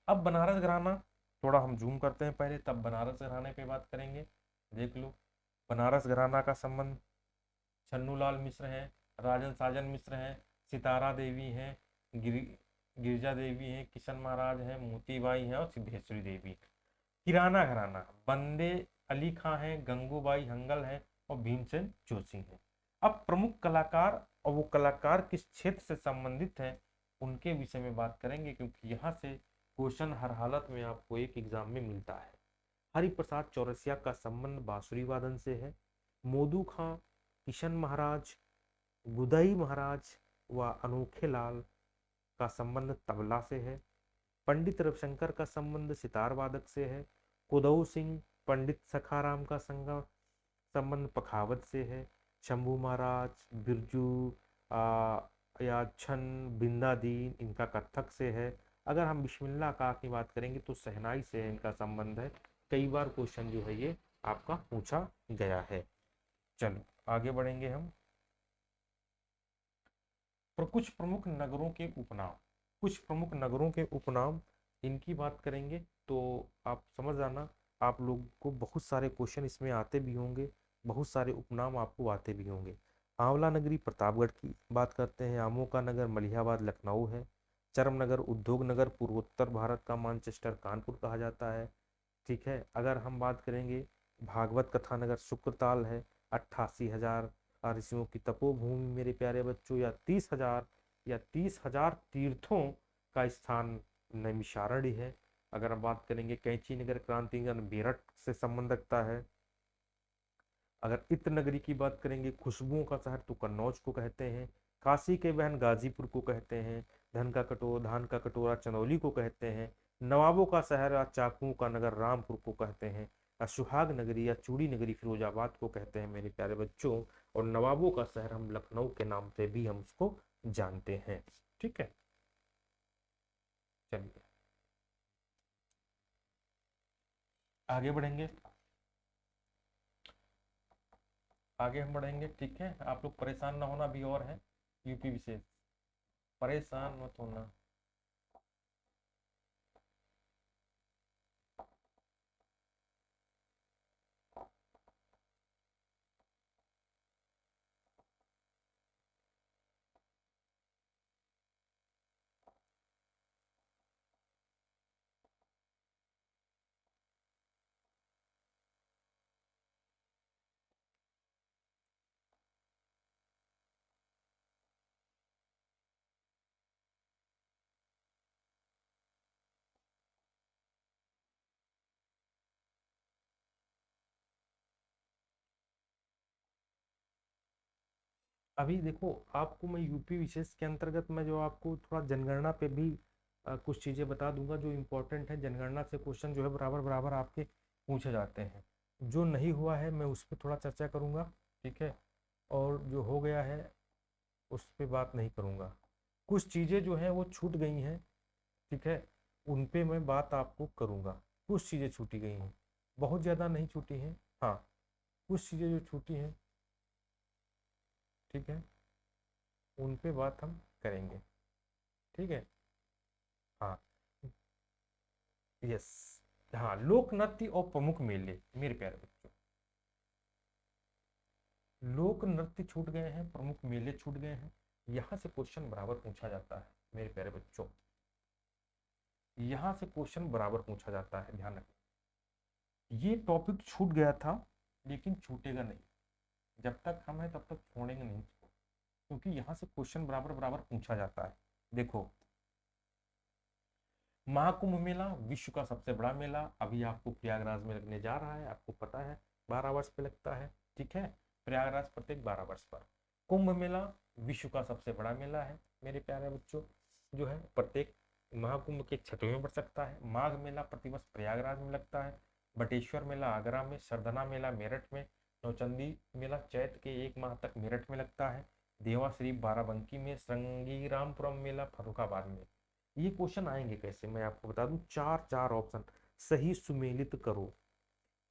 अब बनारस घराना थोड़ा हम जूम करते हैं पहले, तब बनारस घराने पे बात करेंगे। देख लो, बनारस घराना का संबंध छन्नूलाल मिश्र हैं, राजन साजन मिश्र हैं, सितारा देवी हैं, गिरजा देवी हैं, किशन महाराज हैं, मोतीबाई हैं और सिद्धेश्वरी देवी। किराना घराना बंदे अली खां हैं, गंगूबाई हंगल हैं और भीमसेन जोशी हैं। अब प्रमुख कलाकार और वो कलाकार किस क्षेत्र से संबंधित हैं उनके विषय में बात करेंगे, क्योंकि यहाँ से क्वेश्चन हर हालत में आपको एक एग्जाम में मिलता है। हरिप्रसाद चौरसिया का संबंध बांसुरी वादन से है। मोदू खां, किशन महाराज, गुदई महाराज व अनोखे लाल का संबंध तबला से है। पंडित रविशंकर का संबंध सितार वादक से है। कुदौ सिंह, पंडित सखाराम का संबंध पखावत से है। शंभू महाराज, बिरजू या छन, बिंदादीन इनका कत्थक से है। अगर हम बिस्मिल्लाह का की बात करेंगे तो शहनाई से इनका संबंध है। कई बार क्वेश्चन जो है ये आपका पूछा गया है। चलो आगे बढ़ेंगे हम। कुछ प्रमुख नगरों के उपनाम, कुछ प्रमुख नगरों के उपनाम इनकी बात करेंगे तो आप समझ जाना, आप लोग को बहुत सारे क्वेश्चन इसमें आते भी होंगे, बहुत सारे उपनाम आपको आते भी होंगे। आंवला नगरी प्रतापगढ़ की बात करते हैं। आमों का नगर मलिहाबाद लखनऊ है। चरम नगर उद्योग नगर पूर्वोत्तर भारत का मैनचेस्टर कानपुर कहा जाता है। ठीक है, अगर हम बात करेंगे भागवत कथा नगर शुक्रताल है। 88,000 ऋषियों की तपोभूमि मेरे प्यारे बच्चों, या 30,000 तीर्थों का स्थान नैमिषारण्य है। अगर हम बात करेंगे कैंची नगर क्रांतिनगर मेरठ से संबंध रखता है। अगर इत्र नगरी की बात करेंगे खुशबुओं का शहर तो कन्नौज को कहते हैं। काशी के बहन गाजीपुर को कहते हैं। धान का कटोरा चंदौली को कहते हैं। नवाबों का शहर या चाकुओं का नगर रामपुर को कहते हैं। सुहाग नगरी या चूड़ी नगरी फिरोजाबाद को कहते हैं मेरे प्यारे बच्चों। और नवाबों का शहर हम लखनऊ के नाम से भी हम उसको जानते हैं। ठीक है, चलिए आगे बढ़ेंगे, आगे हम बढ़ेंगे। ठीक है, आप लोग परेशान ना होना, भी और है यूपी विशेष, परेशान मत होना। अभी देखो, आपको मैं यूपी विशेष के अंतर्गत मैं जो आपको थोड़ा जनगणना पे भी कुछ चीजें बता दूंगा जो इम्पोर्टेंट है। जनगणना से क्वेश्चन जो है बराबर बराबर आपके पूछे जाते हैं। जो नहीं हुआ है मैं उस पर थोड़ा चर्चा करूंगा। ठीक है, और जो हो गया है उस पर बात नहीं करूंगा। कुछ चीजें जो हैं वो छूट गई हैं। ठीक है, उन पे मैं बात आपको करूंगा। कुछ चीजें छूटी गई हैं, बहुत ज्यादा नहीं छूटी हैं। हाँ, कुछ चीजें जो छूटी हैं, ठीक है, उन पे बात हम करेंगे। ठीक है, हाँ, यस, हाँ, लोक नृत्य और प्रमुख मेले मेरे प्यारे बच्चों, लोक नृत्य छूट गए हैं, प्रमुख मेले छूट गए हैं। यहाँ से क्वेश्चन बराबर पूछा जाता है मेरे प्यारे बच्चों, यहाँ से क्वेश्चन बराबर पूछा जाता है, ध्यान रखना। ये टॉपिक छूट गया था लेकिन छूटेगा नहीं, जब तक हम हैं तब तक छोड़ेंगे नहीं इसको, क्योंकि यहाँ से क्वेश्चन बराबर बराबर पूछा जाता है। देखो, महाकुंभ मेला विश्व का सबसे बड़ा मेला अभी आपको प्रयागराज में लगने जा रहा है, आपको पता है 12 वर्ष पे लगता है। ठीक है, प्रयागराज प्रत्येक 12 वर्ष पर। कुंभ मेला विश्व का सबसे बड़ा मेला है मेरे प्यारे बच्चों, जो है प्रत्येक महाकुंभ के 6वें वर्ष लगता है। माघ मेला प्रतिवर्ष प्रयागराज में लगता है। बटेश्वर मेला आगरा में, सरदना मेला मेरठ में, नौचंदी मेला चैत के 1 माह तक मेरठ में लगता है। देवा शरीफ बाराबंकी में, श्रृंगीरामपुरम मेला फर्रुखाबाद में। ये क्वेश्चन आएंगे कैसे, मैं आपको बता दूं, चार चार ऑप्शन। सही सुमेलित करो,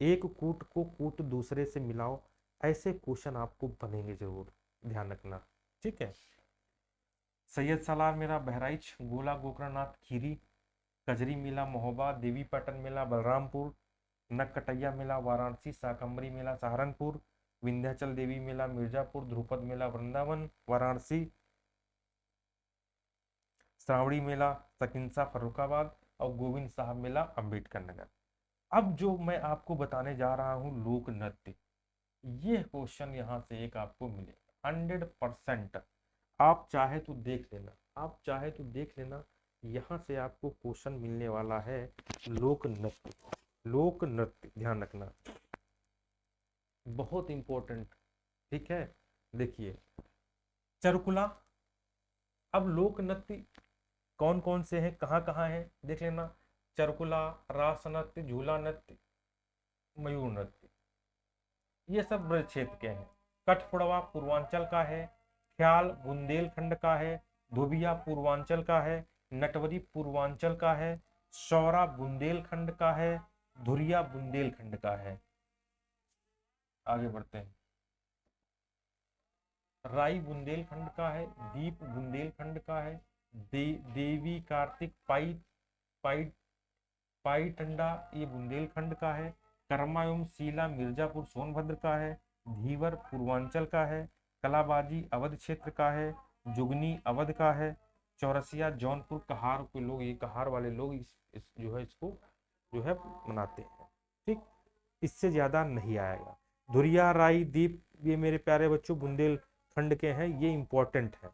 एक कूट को कूट दूसरे से मिलाओ, ऐसे क्वेश्चन आपको बनेंगे जरूर, ध्यान रखना। ठीक है। सैयद सालार मेला बहराइच, गोला गोकर्णनाथ खीरी, कजरी मेला महोबा, देवी पाटन मेला बलरामपुर, नककटैया मेला वाराणसी, शाकंभरी मेला सहारनपुर, विंध्याचल देवी मेला मिर्जापुर, ध्रुपद मेला वृंदावन वाराणसी, श्रावणी मेला सकिंसा फर्रुखाबाद, और गोविंद साहब मेला अंबेडकर नगर। अब जो मैं आपको बताने जा रहा हूं लोक नृत्य, ये क्वेश्चन यहाँ से एक आपको मिलेगा 100%। आप चाहे तो देख लेना, आप चाहे तो देख लेना, यहाँ से आपको क्वेश्चन मिलने वाला है लोक नृत्य। लोक नृत्य ध्यान रखना, बहुत इंपॉर्टेंट। ठीक है, देखिए चरुकुला। अब लोक नृत्य कौन कौन से हैं, कहाँ कहाँ हैं, देख लेना। चरुकुला, रास नृत्य, झूला नृत्य, मयूर नृत्य, ये सब ब्रज क्षेत्र के हैं। कठपुड़वा पूर्वांचल का है, ख्याल बुंदेलखंड का है, धोबिया पूर्वांचल का है, नटवरी पूर्वांचल का है, सौरा बुंदेलखंड का है, धुरिया बुंदेलखंड का है। आगे बढ़ते हैं। राई बुंदेलखंड का है, दीप बुंदेलखंड का है, देवी कार्तिक पाई पाई पाईटंडा ये बुंदेलखंड का है, कर्मा एवं शीला मिर्जापुर सोनभद्र का है, धीवर पूर्वांचल का है, कलाबाजी अवध क्षेत्र का है, जुगनी अवध का है, चौरसिया जौनपुर कहार के लोग, ये कहार वाले लोग इस जो है इसको जो है मनाते हैं। ठीक, इससे ज्यादा नहीं आएगा। धुरिया राई दीप ये मेरे प्यारे बच्चों बुंदेलखंड के हैं, ये इंपॉर्टेंट है।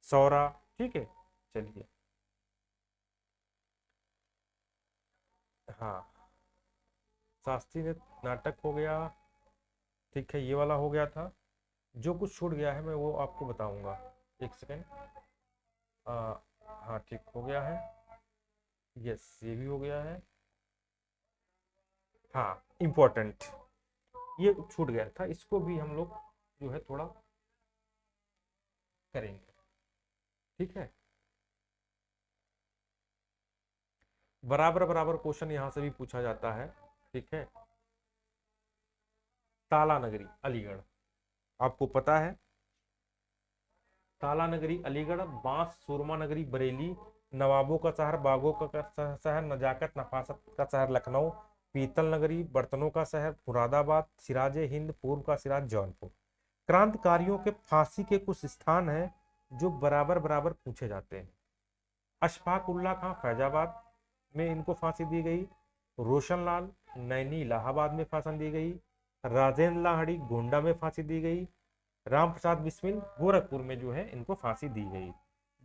सौरा, ठीक है। चलिए, हाँ, शास्त्रीय नृत्य नाटक हो गया, ठीक है, ये वाला हो गया था। जो कुछ छूट गया है मैं वो आपको बताऊंगा, एक सेकेंड। हाँ ठीक हो गया है, यस ये भी हो गया है। हाँ इम्पोर्टेंट, ये छूट गया था, इसको भी हम लोग जो है थोड़ा करेंगे। ठीक है, बराबर बराबर क्वेश्चन यहां से भी पूछा जाता है। ठीक है, ताला नगरी अलीगढ़, आपको पता है ताला नगरी अलीगढ़, बांस सुरमा नगरी बरेली, नवाबों का शहर बागों का शहर, नजाकत नफासत का शहर लखनऊ, पीतल नगरी बर्तनों का शहर मुरादाबाद, सिराज हिंद पूर्व का सिराज जौनपुर। क्रांतिकारियों के फांसी के कुछ स्थान हैं जो बराबर बराबर पूछे जाते हैं। अशफाक उल्ला खां फैजाबाद में इनको फांसी दी गई, रोशन लाल नैनी इलाहाबाद में फांसी दी गई, राजेंद्र लाहड़ी गोंडा में फांसी दी गई, राम प्रसाद बिस्मिल गोरखपुर में जो है इनको फांसी दी गई।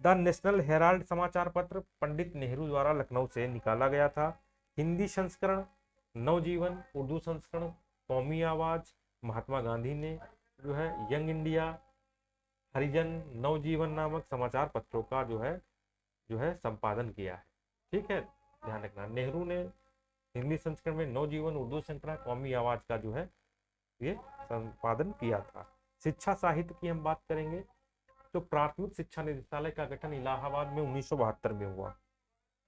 द नेशनल हेराल्ड समाचार पत्र पंडित नेहरू द्वारा लखनऊ से निकाला गया था। हिंदी संस्करण नवजीवन, उर्दू संस्करण कौमी आवाज, महात्मा गांधी ने जो है यंग इंडिया, हरिजन, नवजीवन नामक समाचार पत्रों का जो है संपादन किया है। ठीक है, ध्यान रखना, नेहरू ने हिंदी संस्करण में नवजीवन, उर्दू संस्करण, कौमी आवाज का जो है ये संपादन किया था। शिक्षा साहित्य की हम बात करेंगे तो प्राथमिक शिक्षा निदेशालय का गठन इलाहाबाद में 1972 में हुआ,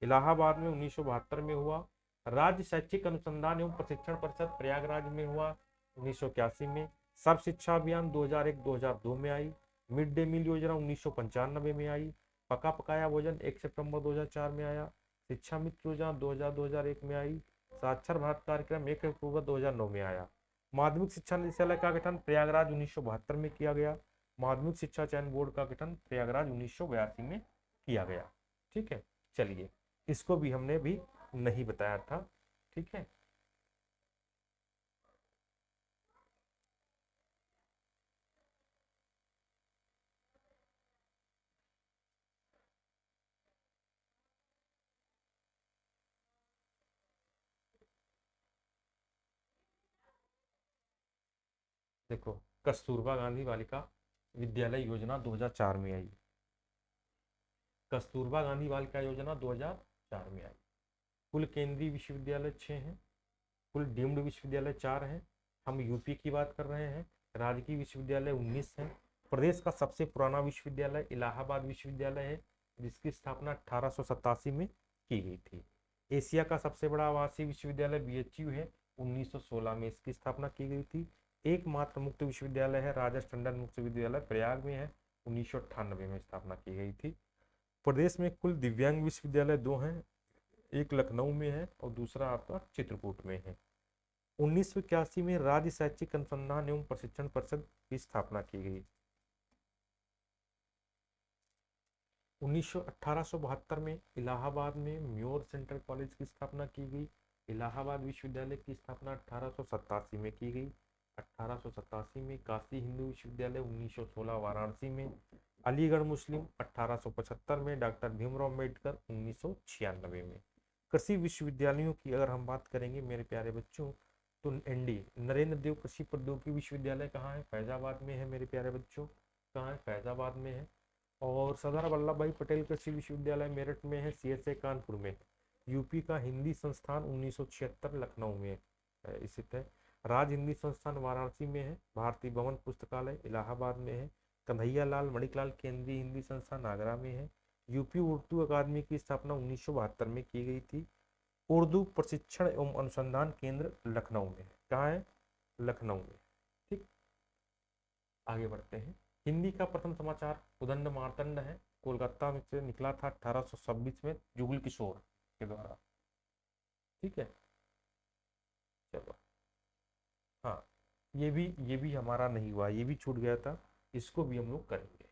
इलाहाबाद में 1972 में हुआ। राज्य शैक्षिक अनुसंधान एवं प्रशिक्षण परिषद प्रयागराज में हुआ 1981 में। सर्व शिक्षा अभियान 2001-2002 में आई। मिड डे मील योजना 1995 में आई। पका पकाया भोजन 1 सितंबर 2004 में आया। शिक्षा मित्र योजना 2000-2001 में आई। साक्षर भारत कार्यक्रम 1 अक्टूबर 2009 में आया। माध्यमिक शिक्षा निदेशालय का गठन प्रयागराज 1972 में किया गया। माध्यमिक शिक्षा चयन बोर्ड का गठन प्रयागराज 1982 में किया गया। ठीक है, चलिए इसको भी हमने भी नहीं बताया था। ठीक है, देखो कस्तूरबा गांधी बालिका विद्यालय योजना 2004 में आई। कस्तूरबा गांधी बालिका योजना 2004 में आई। कुल केंद्रीय विश्वविद्यालय 6 हैं, कुल डीम्ड विश्वविद्यालय 4 हैं। हम यूपी की बात कर रहे हैं। राजकीय विश्वविद्यालय 19 हैं। प्रदेश का सबसे पुराना विश्वविद्यालय इलाहाबाद विश्वविद्यालय है। जिसकी स्थापना 1887 में की गई थी। एशिया का सबसे बड़ा आवासीय विश्वविद्यालय बीएचयू है, 1916 में इसकी स्थापना की गई थी। एकमात्र मुक्त विश्वविद्यालय है राजर्ष टंडन मुक्त विश्वविद्यालय, प्रयाग में है, 1998 में स्थापना की गई थी। प्रदेश में कुल दिव्यांग विश्वविद्यालय 2 हैं, एक लखनऊ में है और दूसरा आपका चित्रकूट में है। 1981 में राज्य शैक्षिक अनुसंधान एवं प्रशिक्षण परिषद की स्थापना की गई। 1872 में इलाहाबाद में म्योर सेंट्रल कॉलेज की स्थापना की गई। इलाहाबाद विश्वविद्यालय की स्थापना 1887 में की गई। 1887 में काशी हिंदू विश्वविद्यालय, 1916 वाराणसी में। अलीगढ़ मुस्लिम 1875 में, डॉक्टर भीमराव अम्बेडकर 1996 में। कृषि विश्वविद्यालयों की अगर हम बात करेंगे मेरे प्यारे बच्चों, तो एनडी नरेंद्र देव कृषि प्रौद्योगिकी विश्वविद्यालय कहाँ है? फैजाबाद में है मेरे प्यारे बच्चों। कहाँ है? फैजाबाद में है। और सरदार वल्लभ भाई पटेल कृषि विश्वविद्यालय मेरठ में है, सीएसए कानपुर में है। यूपी का हिंदी संस्थान 1976 लखनऊ में स्थित है। राज हिंदी संस्थान वाराणसी में है। भारतीय भवन पुस्तकालय इलाहाबाद में है। कन्हैया लाल मणिकलाल केंद्रीय हिंदी संस्थान आगरा में है। यूपी उर्दू अकादमी की स्थापना 1972 में की गई थी। उर्दू प्रशिक्षण एवं अनुसंधान केंद्र लखनऊ में है। कहाँ है? लखनऊ में। ठीक, आगे बढ़ते हैं। हिंदी का प्रथम समाचार उदंड मार्तंड है, कोलकाता में से निकला था 1826 में जुगल किशोर के द्वारा। ठीक है, चलो। हाँ, ये भी हमारा नहीं हुआ, ये भी छूट गया था, इसको भी हम लोग करेंगे,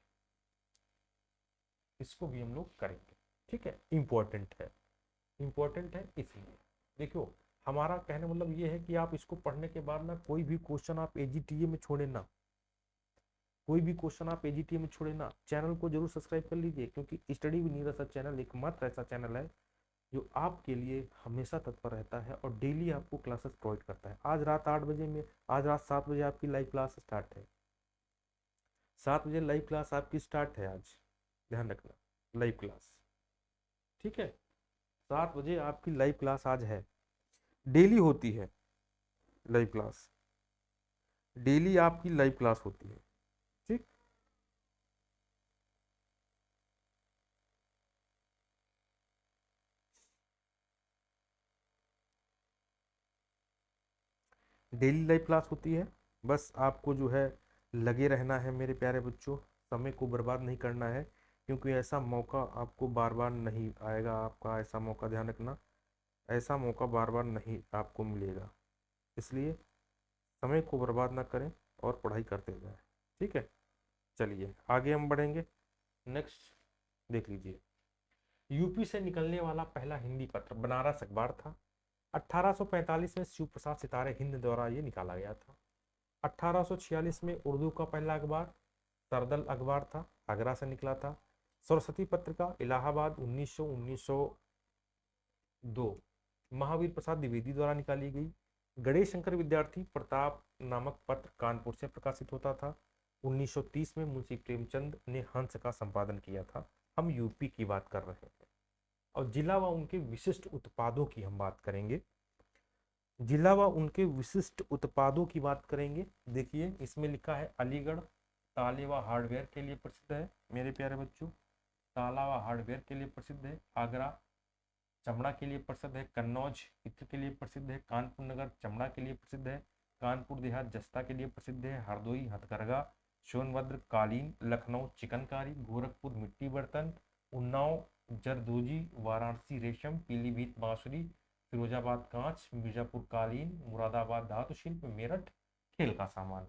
इसको भी हम लोग करेंगे। ठीक है, इंपॉर्टेंट है, इंपॉर्टेंट है इसलिए। देखो, हमारा कहने मतलब ये है कि आप इसको पढ़ने के बाद ना कोई भी क्वेश्चन आप एजीटीए में छोड़े ना, कोई भी क्वेश्चन आप एजीटीए में छोड़े ना। चैनल को जरूर सब्सक्राइब कर लीजिए, क्योंकि study with Neeraj sir channel एकमात्र ऐसा चैनल है जो आपके लिए हमेशा तत्पर रहता है और डेली आपको क्लासेस प्रोवाइड करता है। आज रात 8 बजे में, आज रात 7 बजे आपकी लाइव क्लास स्टार्ट है। 7 बजे लाइव क्लास आपकी स्टार्ट है आज, ध्यान रखना, लाइव क्लास। ठीक है, 7 बजे आपकी लाइव क्लास आज है, डेली होती है लाइव क्लास, डेली आपकी लाइव क्लास होती है। ठीक, डेली लाइव क्लास होती है। बस आपको जो है लगे रहना है मेरे प्यारे बच्चों, समय को बर्बाद नहीं करना है, क्योंकि ऐसा मौका आपको बार बार नहीं आएगा। आपका ऐसा मौका, ध्यान रखना, ऐसा मौका बार बार नहीं आपको मिलेगा। इसलिए समय को बर्बाद ना करें और पढ़ाई करते जाएं। ठीक है, चलिए आगे हम बढ़ेंगे। नेक्स्ट देख लीजिए, यूपी से निकलने वाला पहला हिंदी पत्र बनारस अखबार था। 1845 में शिव प्रसाद सितारे हिंद द्वारा ये निकाला गया था। 1846 में उर्दू का पहला अखबार सरदल अखबार था, आगरा से निकला था। सरस्वती पत्रिका इलाहाबाद 1902 महावीर प्रसाद द्विवेदी द्वारा निकाली गई। गणेश शंकर विद्यार्थी प्रताप नामक पत्र कानपुर से प्रकाशित होता था। 1930 में मुंशी प्रेमचंद ने हंस का संपादन किया था। हम यूपी की बात कर रहे हैं और जिला व उनके विशिष्ट उत्पादों की हम बात करेंगे, जिला व उनके विशिष्ट उत्पादों की बात करेंगे। देखिए, इसमें लिखा है अलीगढ़ ताले व हार्डवेयर के लिए प्रसिद्ध है मेरे प्यारे बच्चों, ताला व हार्डवेयर के लिए प्रसिद्ध है। आगरा चमड़ा के लिए प्रसिद्ध है। कन्नौज इत्र के लिए प्रसिद्ध है। कानपुर नगर चमड़ा के लिए प्रसिद्ध है। कानपुर देहात जस्ता के लिए प्रसिद्ध है। हरदोई हथकरघा। सोनभद्र कालीन। लखनऊ चिकनकारी। गोरखपुर मिट्टी बर्तन। उन्नाव जरदोजी। वाराणसी रेशम। पीलीभीत बांसुरी। फिरोजाबाद कांच। मिर्जापुर कालीन। मुरादाबाद धातु शिल्प। मेरठ खेल का सामान।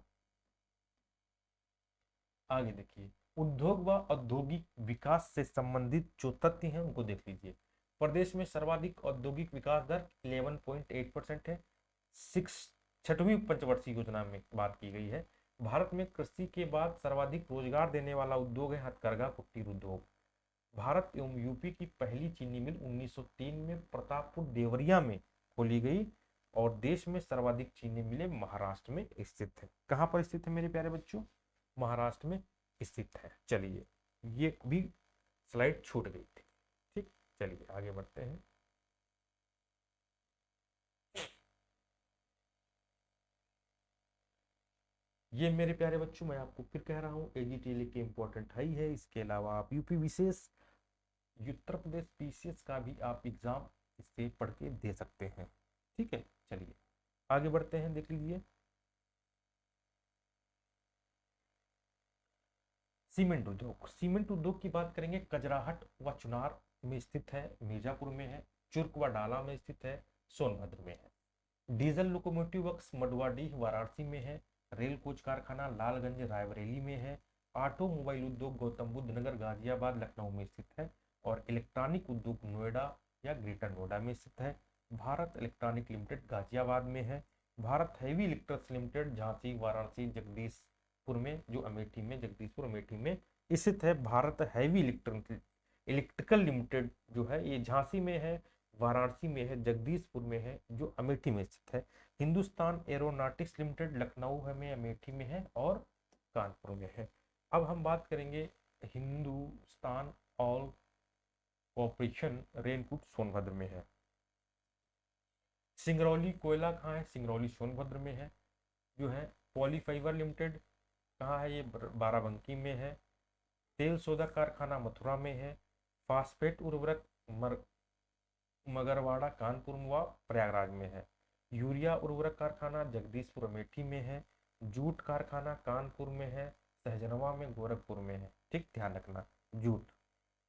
आगे देखिए, उद्योग व औद्योगिक विकास से संबंधित जो तथ्य हैं उनको देख लीजिए। प्रदेश में सर्वाधिक औद्योगिक विकास दर 11.8% है। छठवीं पंचवर्षीय योजना में बात की गई है। भारत में कृषि के बाद सर्वाधिक रोजगार देने वाला उद्योग है हथकरघा कुटीर उद्योग। भारत एवं यूपी की पहली चीनी मिल 1903 में प्रतापपुर देवरिया में खोली गई और देश में सर्वाधिक चीनी मिलें महाराष्ट्र में स्थित है। कहाँ पर स्थित है मेरे प्यारे बच्चों? महाराष्ट्र में स्थित है। चलिए, ये भी स्लाइड छूट गई थी। ठीक, चलिए आगे बढ़ते हैं। ये मेरे प्यारे बच्चों, मैं आपको फिर कह रहा हूँ, एजीटीएल के इंपॉर्टेंट है ही है। इसके अलावा आप यूपी विशेष उत्तर प्रदेश पीसीएस का भी आप एग्जाम इससे पढ़ के दे सकते हैं। ठीक है, चलिए आगे बढ़ते हैं, देख लीजिए। सीमेंट उद्योग की बात करेंगे। कजराहट व चुनार में स्थित है, मिर्जापुर में है। चुर्क व डाला में स्थित है, सोनभद्र में है। Diesel locomotive works Manduadih Varanasi में है। रेल कोच कारखाना लालगंज रायबरेली में है। ऑटोमोबाइल उद्योग गौतम बुद्ध नगर गाजियाबाद लखनऊ में स्थित है। और इलेक्ट्रॉनिक उद्योग नोएडा या ग्रेटर नोएडा में स्थित है। भारत इलेक्ट्रॉनिक लिमिटेड गाजियाबाद में है। Bharat heavy electrics limited Jhansi Varanasi Jagdishpur में, जो अमेठी में, जगदीशपुर अमेठी में स्थित है। भारत हैवी इलेक्ट्रिकल लिमिटेड जो है ये झांसी में है, वाराणसी में है, जगदीशपुर में है, जो अमेठी में स्थित है। हिंदुस्तान एरोनॉटिक्स लिमिटेड लखनऊ है में, अमेठी में है और कानपुर में है। अब हम बात करेंगे हिंदुस्तान ऑयल कॉर्पोरेशन रेनकूट सोनभद्र में है। सिंगरौली कोयला कहाँ है? सिंगरौली सोनभद्र में है। जो है पॉलीफाइबर लिमिटेड कहाँ है? ये बाराबंकी में है। तेल सोदा कारखाना मथुरा में है। फास्फेट उर्वरक मगरवाड़ा कानपुर व प्रयागराज में है। यूरिया उर्वरक कारखाना जगदीशपुर अमेठी में है। जूट कारखाना कानपुर में है। सहजनवा में गोरखपुर में है। ठीक, ध्यान रखना। जूट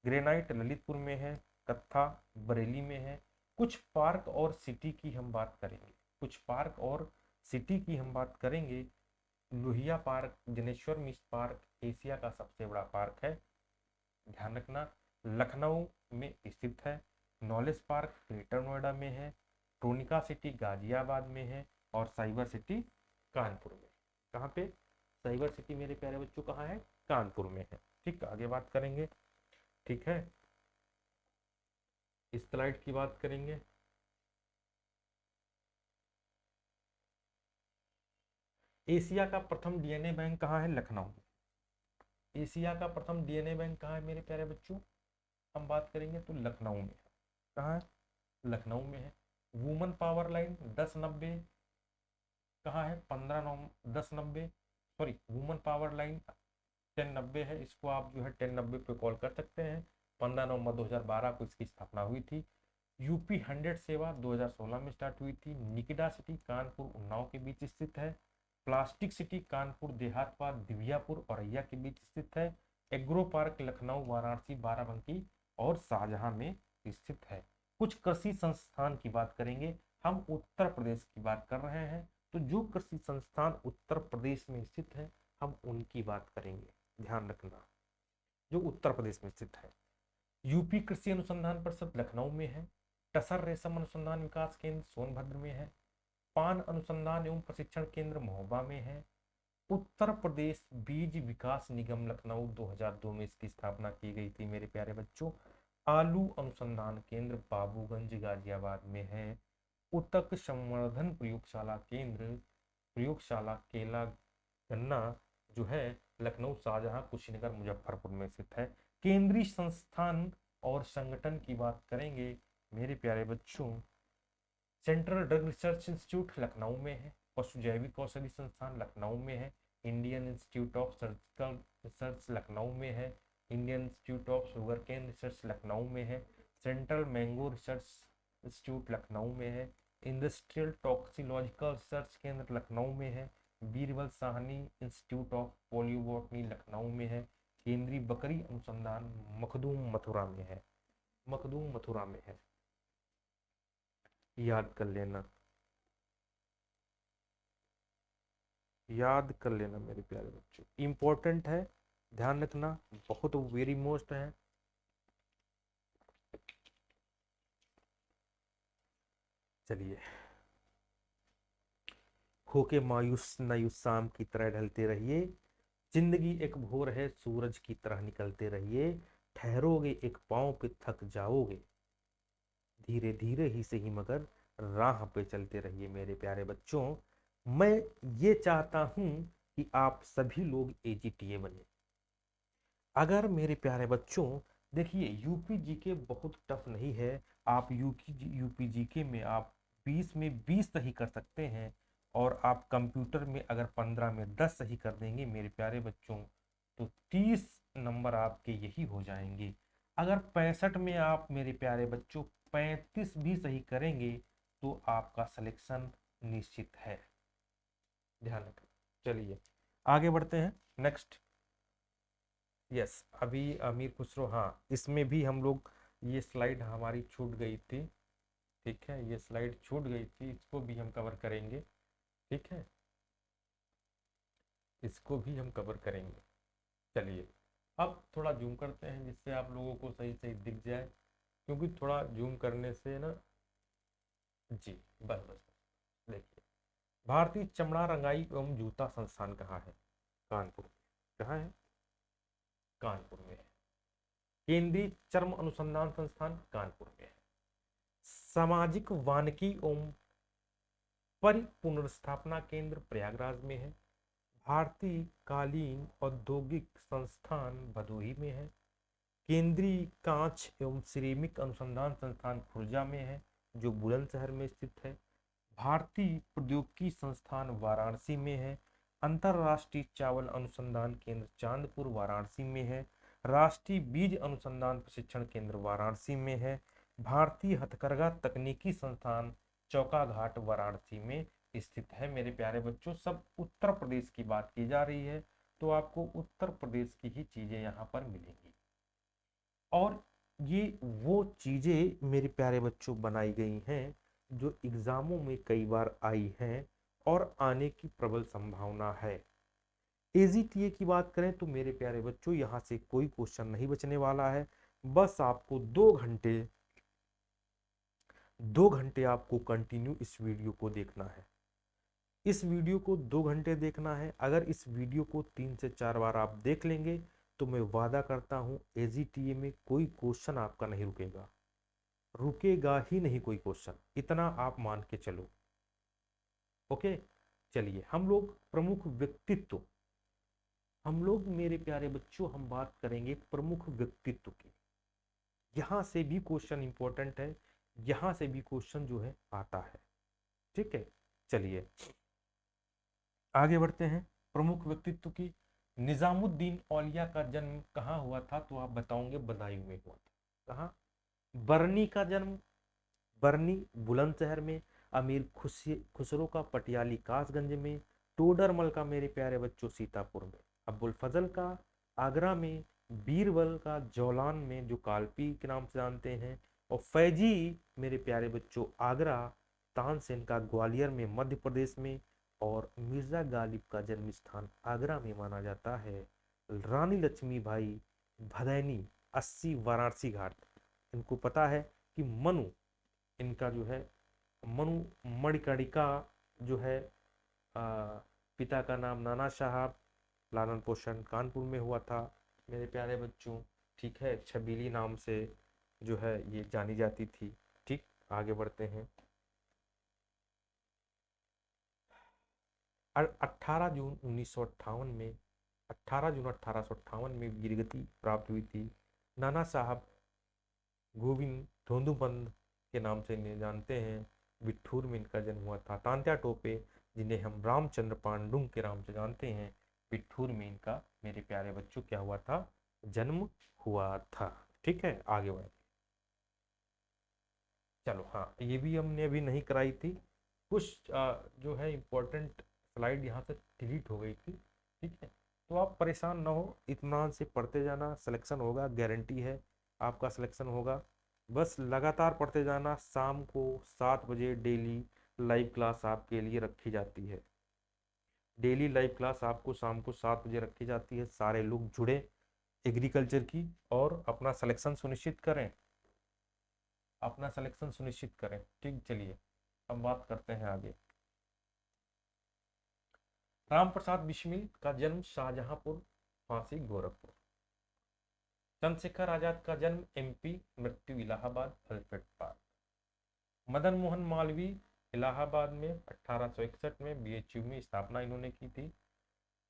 ग्रेनाइट ललितपुर में है। कत्था बरेली में है। कुछ पार्क और सिटी की हम बात करेंगे। कुछ पार्क और सिटी की हम बात करेंगे। Lohia park, Janeshwar Mishra park Asia का सबसे बड़ा पार्क है, ध्यान रखना, लखनऊ में स्थित है। नॉलेज पार्क ग्रेटर नोएडा में है। टोनिका सिटी गाजियाबाद में है। और साइबर सिटी कानपुर में। कहाँ पे? साइबर सिटी मेरे प्यारे बच्चों कहाँ है? कानपुर में है। ठीक, आगे बात करेंगे। ठीक है, इस स्लाइड की बात करेंगे। एशिया का प्रथम डीएनए बैंक कहाँ है? लखनऊ में। एशिया का प्रथम डीएनए बैंक कहाँ है मेरे प्यारे बच्चों? हम बात करेंगे तो लखनऊ में है। कहाँ है? लखनऊ में है। वुमन पावर लाइन 1090 कहाँ है? 1090 सॉरी, वुमन पावर लाइन 1090 है। इसको आप जो है 1090 पे कॉल कर सकते हैं। 15 नवंबर 2012 को इसकी स्थापना हुई थी। यूपी 100 सेवा 2016 में स्टार्ट हुई थी। निकिडा सिटी कानपुर उन्नाव के बीच स्थित है। प्लास्टिक सिटी कानपुर देहातवाद दिव्यापुर औरैया के बीच स्थित है। एग्रो पार्क लखनऊ वाराणसी बाराबंकी और शाहजहां में स्थित है। कुछ कृषि संस्थान की बात करेंगे। हम उत्तर प्रदेश की बात कर रहे हैं, तो जो कृषि संस्थान उत्तर प्रदेश में स्थित है हम उनकी बात करेंगे, ध्यान रखना, जो उत्तर प्रदेश में स्थित है। यूपी कृषि अनुसंधान परिषद लखनऊ में है। टसर रेशम अनुसंधान विकास केंद्र सोनभद्र में है। पान अनुसंधान एवं प्रशिक्षण केंद्र महोबा में है। उत्तर प्रदेश बीज विकास निगम लखनऊ 2002 में इसकी स्थापना की गई थी मेरे प्यारे बच्चों। आलू अनुसंधान केंद्र बाबूगंज गाजियाबाद में है। उतक संवर्धन प्रयोगशाला केला गन्ना जो है लखनऊ शाहजहां कुशीनगर मुजफ्फरपुर में स्थित है। केंद्रीय संस्थान और संगठन की बात करेंगे मेरे प्यारे बच्चों। Central drug research institute Lucknow में है। पशु जैविक औषधि संस्थान लखनऊ में है। Indian institute of surgical research Lucknow में है। Indian institute of sugar cane research Lucknow में है। Central mango research institute Lucknow में है। इंडस्ट्रियल टॉक्सिकोलॉजिकल रिसर्च केंद्र लखनऊ में है। Birbal Sahni institute of palaeobotany Lucknow में है। केंद्रीय बकरी अनुसंधान मखदूम मथुरा में है। मखदूम मथुरा में है, याद कर लेना, याद कर लेना मेरे प्यारे बच्चों, इंपॉर्टेंट है, ध्यान रखना, बहुत वेरी मोस्ट है। चलिए, होके मायूस नायूस शाम की तरह ढलते रहिए। जिंदगी एक भोर है, सूरज की तरह निकलते रहिए। ठहरोगे एक पांव पे थक जाओगे, धीरे धीरे ही सही मगर राह पे चलते रहिए मेरे प्यारे बच्चों। मैं ये चाहता हूं कि आप सभी लोग एजीटीए बने। अगर मेरे प्यारे बच्चों देखिए, यूपी जीके बहुत टफ नहीं है। आप यूपी जीके में आप 20 में 20 सही कर सकते हैं, और आप कंप्यूटर में अगर 15 में 10 सही कर देंगे मेरे प्यारे बच्चों, तो 30 नंबर आपके यही हो जाएंगे। अगर 65 में आप मेरे प्यारे बच्चों 35 भी सही करेंगे तो आपका सिलेक्शन निश्चित है, ध्यान रखें। चलिए आगे बढ़ते हैं नेक्स्ट। यस, अभी अमीर खुसरो, हाँ इसमें भी हम लोग, ये स्लाइड हमारी छूट गई थी, ठीक है, ये स्लाइड छूट गई थी, इसको भी हम कवर करेंगे, ठीक है, इसको भी हम कवर करेंगे। चलिए अब थोड़ा जूम करते हैं जिससे आप लोगों को सही सही दिख जाए, क्योंकि थोड़ा जूम करने से ना, जी बस बस देखिए, भारतीय चमड़ा रंगाई एवं जूता संस्थान कहाँ है? कानपुर में। कहाँ है? कानपुर में है। केंद्रीय चर्म अनुसंधान संस्थान कानपुर में है। सामाजिक वानिकी एवं पुनर्स्थापना केंद्र प्रयागराज में है। भारतीय कालीन औद्योगिक संस्थान भदोही में है। केंद्रीय कांच एवं सिरेमिक अनुसंधान संस्थान खुर्जा में है, जो बुलंदशहर में स्थित है। भारतीय प्रौद्योगिकी संस्थान वाराणसी में है। अंतरराष्ट्रीय चावल अनुसंधान केंद्र चांदपुर वाराणसी में है। राष्ट्रीय बीज अनुसंधान प्रशिक्षण केंद्र वाराणसी में है। भारतीय हथकरघा तकनीकी संस्थान चौकाघाट वाराणसी में स्थित है। मेरे प्यारे बच्चों, सब उत्तर प्रदेश की बात की जा रही है, तो आपको उत्तर प्रदेश की ही चीजें यहाँ पर मिलेंगी। और ये वो चीजें मेरे प्यारे बच्चों बनाई गई हैं जो एग्जामों में कई बार आई हैं और आने की प्रबल संभावना है। एजीटीए की बात करें तो मेरे प्यारे बच्चों यहाँ से कोई क्वेश्चन नहीं बचने वाला है। बस आपको 2 घंटे आपको कंटिन्यू इस वीडियो को देखना है। इस वीडियो को 2 घंटे देखना है। अगर इस वीडियो को 3 से 4 बार आप देख लेंगे तो मैं वादा करता हूं एजीटीए में कोई क्वेश्चन आपका नहीं रुकेगा, रुकेगा ही नहीं कोई क्वेश्चन, इतना आप मान के चलो। ओके, चलिए हम लोग प्रमुख व्यक्तित्व, हम लोग मेरे प्यारे बच्चों हम बात करेंगे प्रमुख व्यक्तित्व की। यहां से भी क्वेश्चन इंपॉर्टेंट है, यहां से भी क्वेश्चन जो है आता है, ठीक है। चलिए आगे बढ़ते हैं। प्रमुख व्यक्तित्व की, निजामुद्दीन औलिया का जन्म कहाँ हुआ था? तो आप बताओगे बदायूं में हुआ था। कहाँ? बरनी का जन्म, बरनी बुलंदशहर में। अमीर खुसरो का पटियाली कासगंज में। टोडरमल का मेरे प्यारे बच्चों सीतापुर में। अब्बुल फजल का आगरा में। बीरबल का जौलान में, जो कालपी के नाम से जानते हैं। और फैजी मेरे प्यारे बच्चों आगरा। तानसेन का ग्वालियर में मध्य प्रदेश में। और मिर्जा गालिब का जन्म स्थान आगरा में माना जाता है। रानी लक्ष्मीबाई भदैनी 80 वाराणसी घाट। इनको पता है कि मनु, इनका जो है मनु मणिकर्णिका जो है, पिता का नाम नाना साहब, लालन पोषण कानपुर में हुआ था मेरे प्यारे बच्चों, ठीक है। छबीली नाम से जो है ये जानी जाती थी, ठीक। आगे बढ़ते हैं। 18 जून 1958 में, 18 जून 1858 में वीरगति प्राप्त हुई थी। नाना साहब गोविंद धोंदूपंत के नाम से इन्हें जानते हैं। बिठूर में इनका जन्म हुआ था। तांत्या टोपे, जिन्हें हम रामचंद्र पांडुंग के नाम से जानते हैं, बिठूर में इनका मेरे प्यारे बच्चों क्या हुआ था? जन्म हुआ था, ठीक है। आगे बढ़े, चलो हाँ ये भी हमने अभी नहीं कराई थी, कुछ जो है इम्पोर्टेंट स्लाइड यहाँ से डिलीट हो गई थी, ठीक है। तो आप परेशान ना हो, इत्मीनान से पढ़ते जाना, सिलेक्शन होगा, गारंटी है आपका सिलेक्शन होगा। बस लगातार पढ़ते जाना। शाम को 7 बजे डेली लाइव क्लास आपके लिए रखी जाती है। डेली लाइव क्लास आपको शाम को 7 बजे रखी जाती है। सारे लोग जुड़े एग्रीकल्चर की और अपना सिलेक्शन सुनिश्चित करें, अपना सिलेक्शन सुनिश्चित करें, ठीक। चलिए अब बात करते हैं आगे। राम प्रसाद बिस्मिल का जन्म शाहजहांपुर, फांसी गोरखपुर। चंद्रशेखर आजाद का जन्म एमपी, मृत्यु इलाहाबाद अल्फ्रेड पार्क। मदन मोहन मालवीय इलाहाबाद में 1861 में बीएचयू में स्थापना इन्होंने की थी।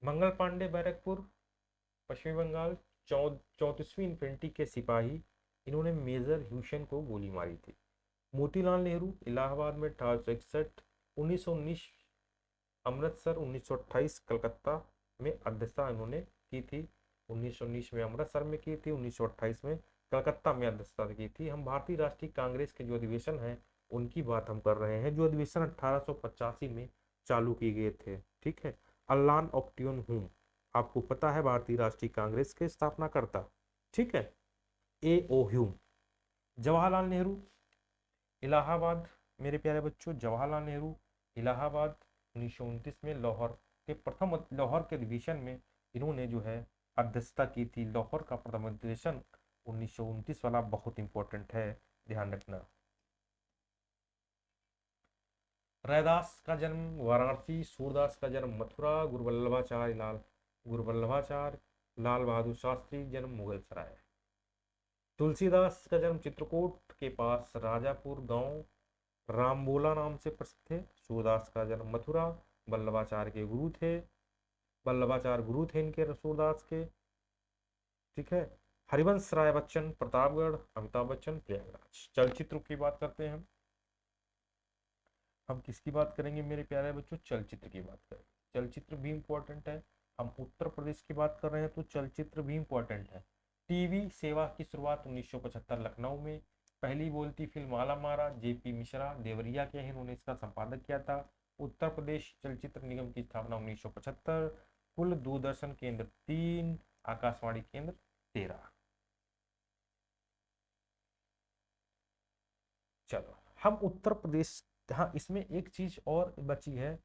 मंगल पांडे बैरकपुर पश्चिमी बंगाल 34वीं इन्फेंट्री के सिपाही, इन्होंने मेजर ह्यूशन को गोली मारी थी। मोतीलाल नेहरू इलाहाबाद में 1861, 1919 अमृतसर, 1928 कलकत्ता में अध्यक्षता इन्होंने की थी। 1919 में अमृतसर में की थी, 1928 में कलकत्ता में अध्यक्षता की थी। हम भारतीय राष्ट्रीय कांग्रेस के जो अधिवेशन है उनकी बात हम कर रहे हैं, जो अधिवेशन 1885 में चालू किए गए थे। ठीक है। अल्लान ऑप्टियन हुम, आपको पता है भारतीय राष्ट्रीय कांग्रेस के स्थापनाकर्ता। ठीक है। ए ओ ह्यूम। जवाहरलाल नेहरू, इलाहाबाद, मेरे प्यारे बच्चों, जवाहरलाल नेहरू इलाहाबाद 1929 में लाहौर के प्रथम लाहौर के अधिवेशन में इन्होंने जो है अध्यक्षता की थी। लाहौर का प्रथम अधिवेशन 1929 वाला बहुत इंपॉर्टेंट है, ध्यान रखना। रैदास का जन्म वाराणसी, सूरदास का जन्म मथुरा, गुरुवल्लभाचार्य लाल बहादुर शास्त्री जन्म मुगल सराय। तुलसीदास का जन्म चित्रकूट के पास राजापुर गांव रामबोला नाम से प्रसिद्ध है। सूरदास का जन्म मथुरा, वल्लभाचार्य के गुरु थे, वल्लभाचार्य गुरु थे इनके सूरदास के। ठीक है। हरिवंश राय बच्चन प्रतापगढ़, अमिताभ बच्चन प्रयागराज। चलचित्र की बात करते हैं हम किसकी बात करेंगे मेरे प्यारे बच्चों? चलचित्र की बात करेंगे। चलचित्र भी इंपॉर्टेंट है। हम उत्तर प्रदेश की बात कर रहे हैं तो चलचित्र भी इंपॉर्टेंट है। टीवी सेवा की शुरुआत 1975 लखनऊ में। पहली बोलती फिल्म आला मारा, जेपी मिश्रा देवरिया के हैं, उन्होंने इसका संपादक किया था। उत्तर प्रदेश चलचित्र निगम की स्थापना 1975। कुल दूरदर्शन केंद्र 3, आकाशवाणी केंद्र 13। चलो हम उत्तर प्रदेश, हाँ इसमें एक चीज और बची है,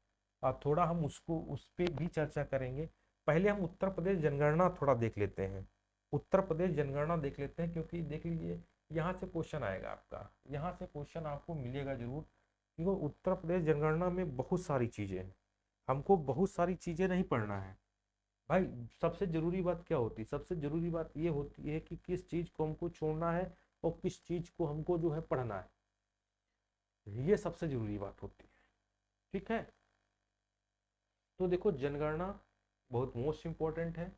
थोड़ा हम उसको उस पर भी चर्चा करेंगे। पहले हम उत्तर प्रदेश जनगणना थोड़ा देख लेते हैं। उत्तर प्रदेश जनगणना देख लेते हैं, क्योंकि देख लीजिए यहाँ से क्वेश्चन आएगा आपका, यहाँ से क्वेश्चन आपको मिलेगा जरूर, क्योंकि उत्तर प्रदेश जनगणना में बहुत सारी चीजें हैं, हमको बहुत सारी चीजें नहीं पढ़ना है भाई। सबसे जरूरी बात क्या होती है? सबसे जरूरी बात ये होती है कि किस चीज को हमको छोड़ना है और किस चीज को हमको जो है पढ़ना है, ये सबसे जरूरी बात होती है। ठीक है। तो देखो जनगणना बहुत मोस्ट इंपॉर्टेंट है।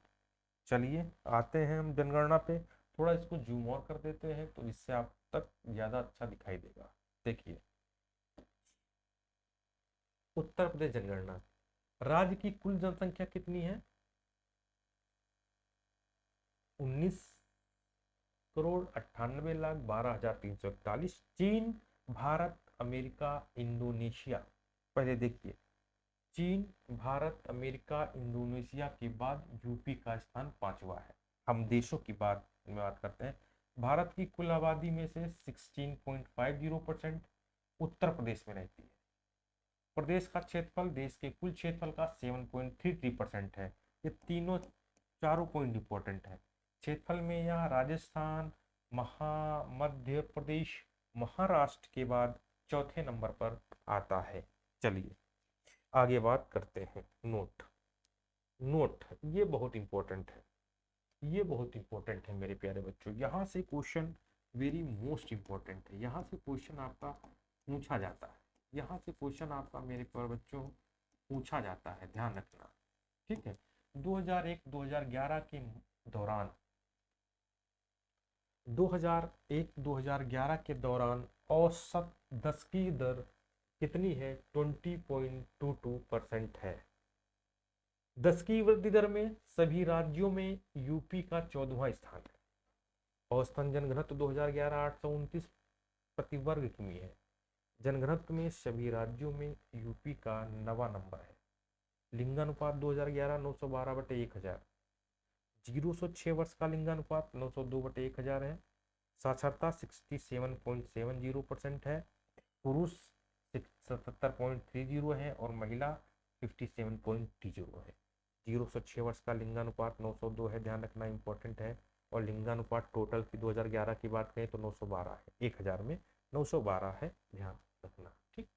चलिए आते हैं हम जनगणना पे, थोड़ा इसको जूम और कर देते हैं तो इससे आप तक ज्यादा अच्छा दिखाई देगा। देखिए उत्तर प्रदेश जनगणना, राज्य की कुल जनसंख्या कितनी है? 19,98,12,341। चीन, भारत, अमेरिका, इंडोनेशिया। पहले देखिए चीन, भारत, अमेरिका, इंडोनेशिया के बाद यूपी का स्थान 5वां है। हम देशों की बात करते हैं। भारत की कुल आबादी में से 16.50% उत्तर प्रदेश में रहती है। प्रदेश का क्षेत्रफल देश के कुल क्षेत्रफल का 7.33% है। ये तीनों चारों पॉइंट इंपॉर्टेंट है। क्षेत्रफल में यहाँ राजस्थान, मध्य प्रदेश, महाराष्ट्र के बाद चौथे नंबर पर आता है। चलिए आगे बात करते हैं। नोट, नोट ये बहुत इंपॉर्टेंट है, ये बहुत इंपॉर्टेंट है मेरे प्यारे बच्चों। यहाँ से क्वेश्चन वेरी मोस्ट इंपॉर्टेंट है, यहाँ से क्वेश्चन आपका पूछा जाता है, यहाँ से क्वेश्चन आपका मेरे प्यारे बच्चों पूछा जाता है, ध्यान रखना। ठीक है। 2001-2011 के दौरान, 2001-2011 के दौरान औसत दशकीय दर कितनी है? 20.22% है। दशकीय वृद्धि दर में सभी राज्यों में यूपी का 14वां स्थान है। औसतन जनघनत्व 2011 829 प्रति वर्ग किमी है। जनघनत्व में सभी राज्यों में यूपी का 9वां नंबर है। लिंगानुपात 2011 912/1000। 0 से 6 वर्ष का लिंगानुपात 902/1000 है। साक्षरता 67.70% है। पुरुष 77.30 है और महिला 57.30 है। 0 से 6 वर्ष का लिंगानुपात 902 है, ध्यान रखना इंपॉर्टेंट है। और लिंगानुपात टोटल की 2011 की बात करें तो 912 है, 1000 में 912 है, ध्यान रखना। ठीक,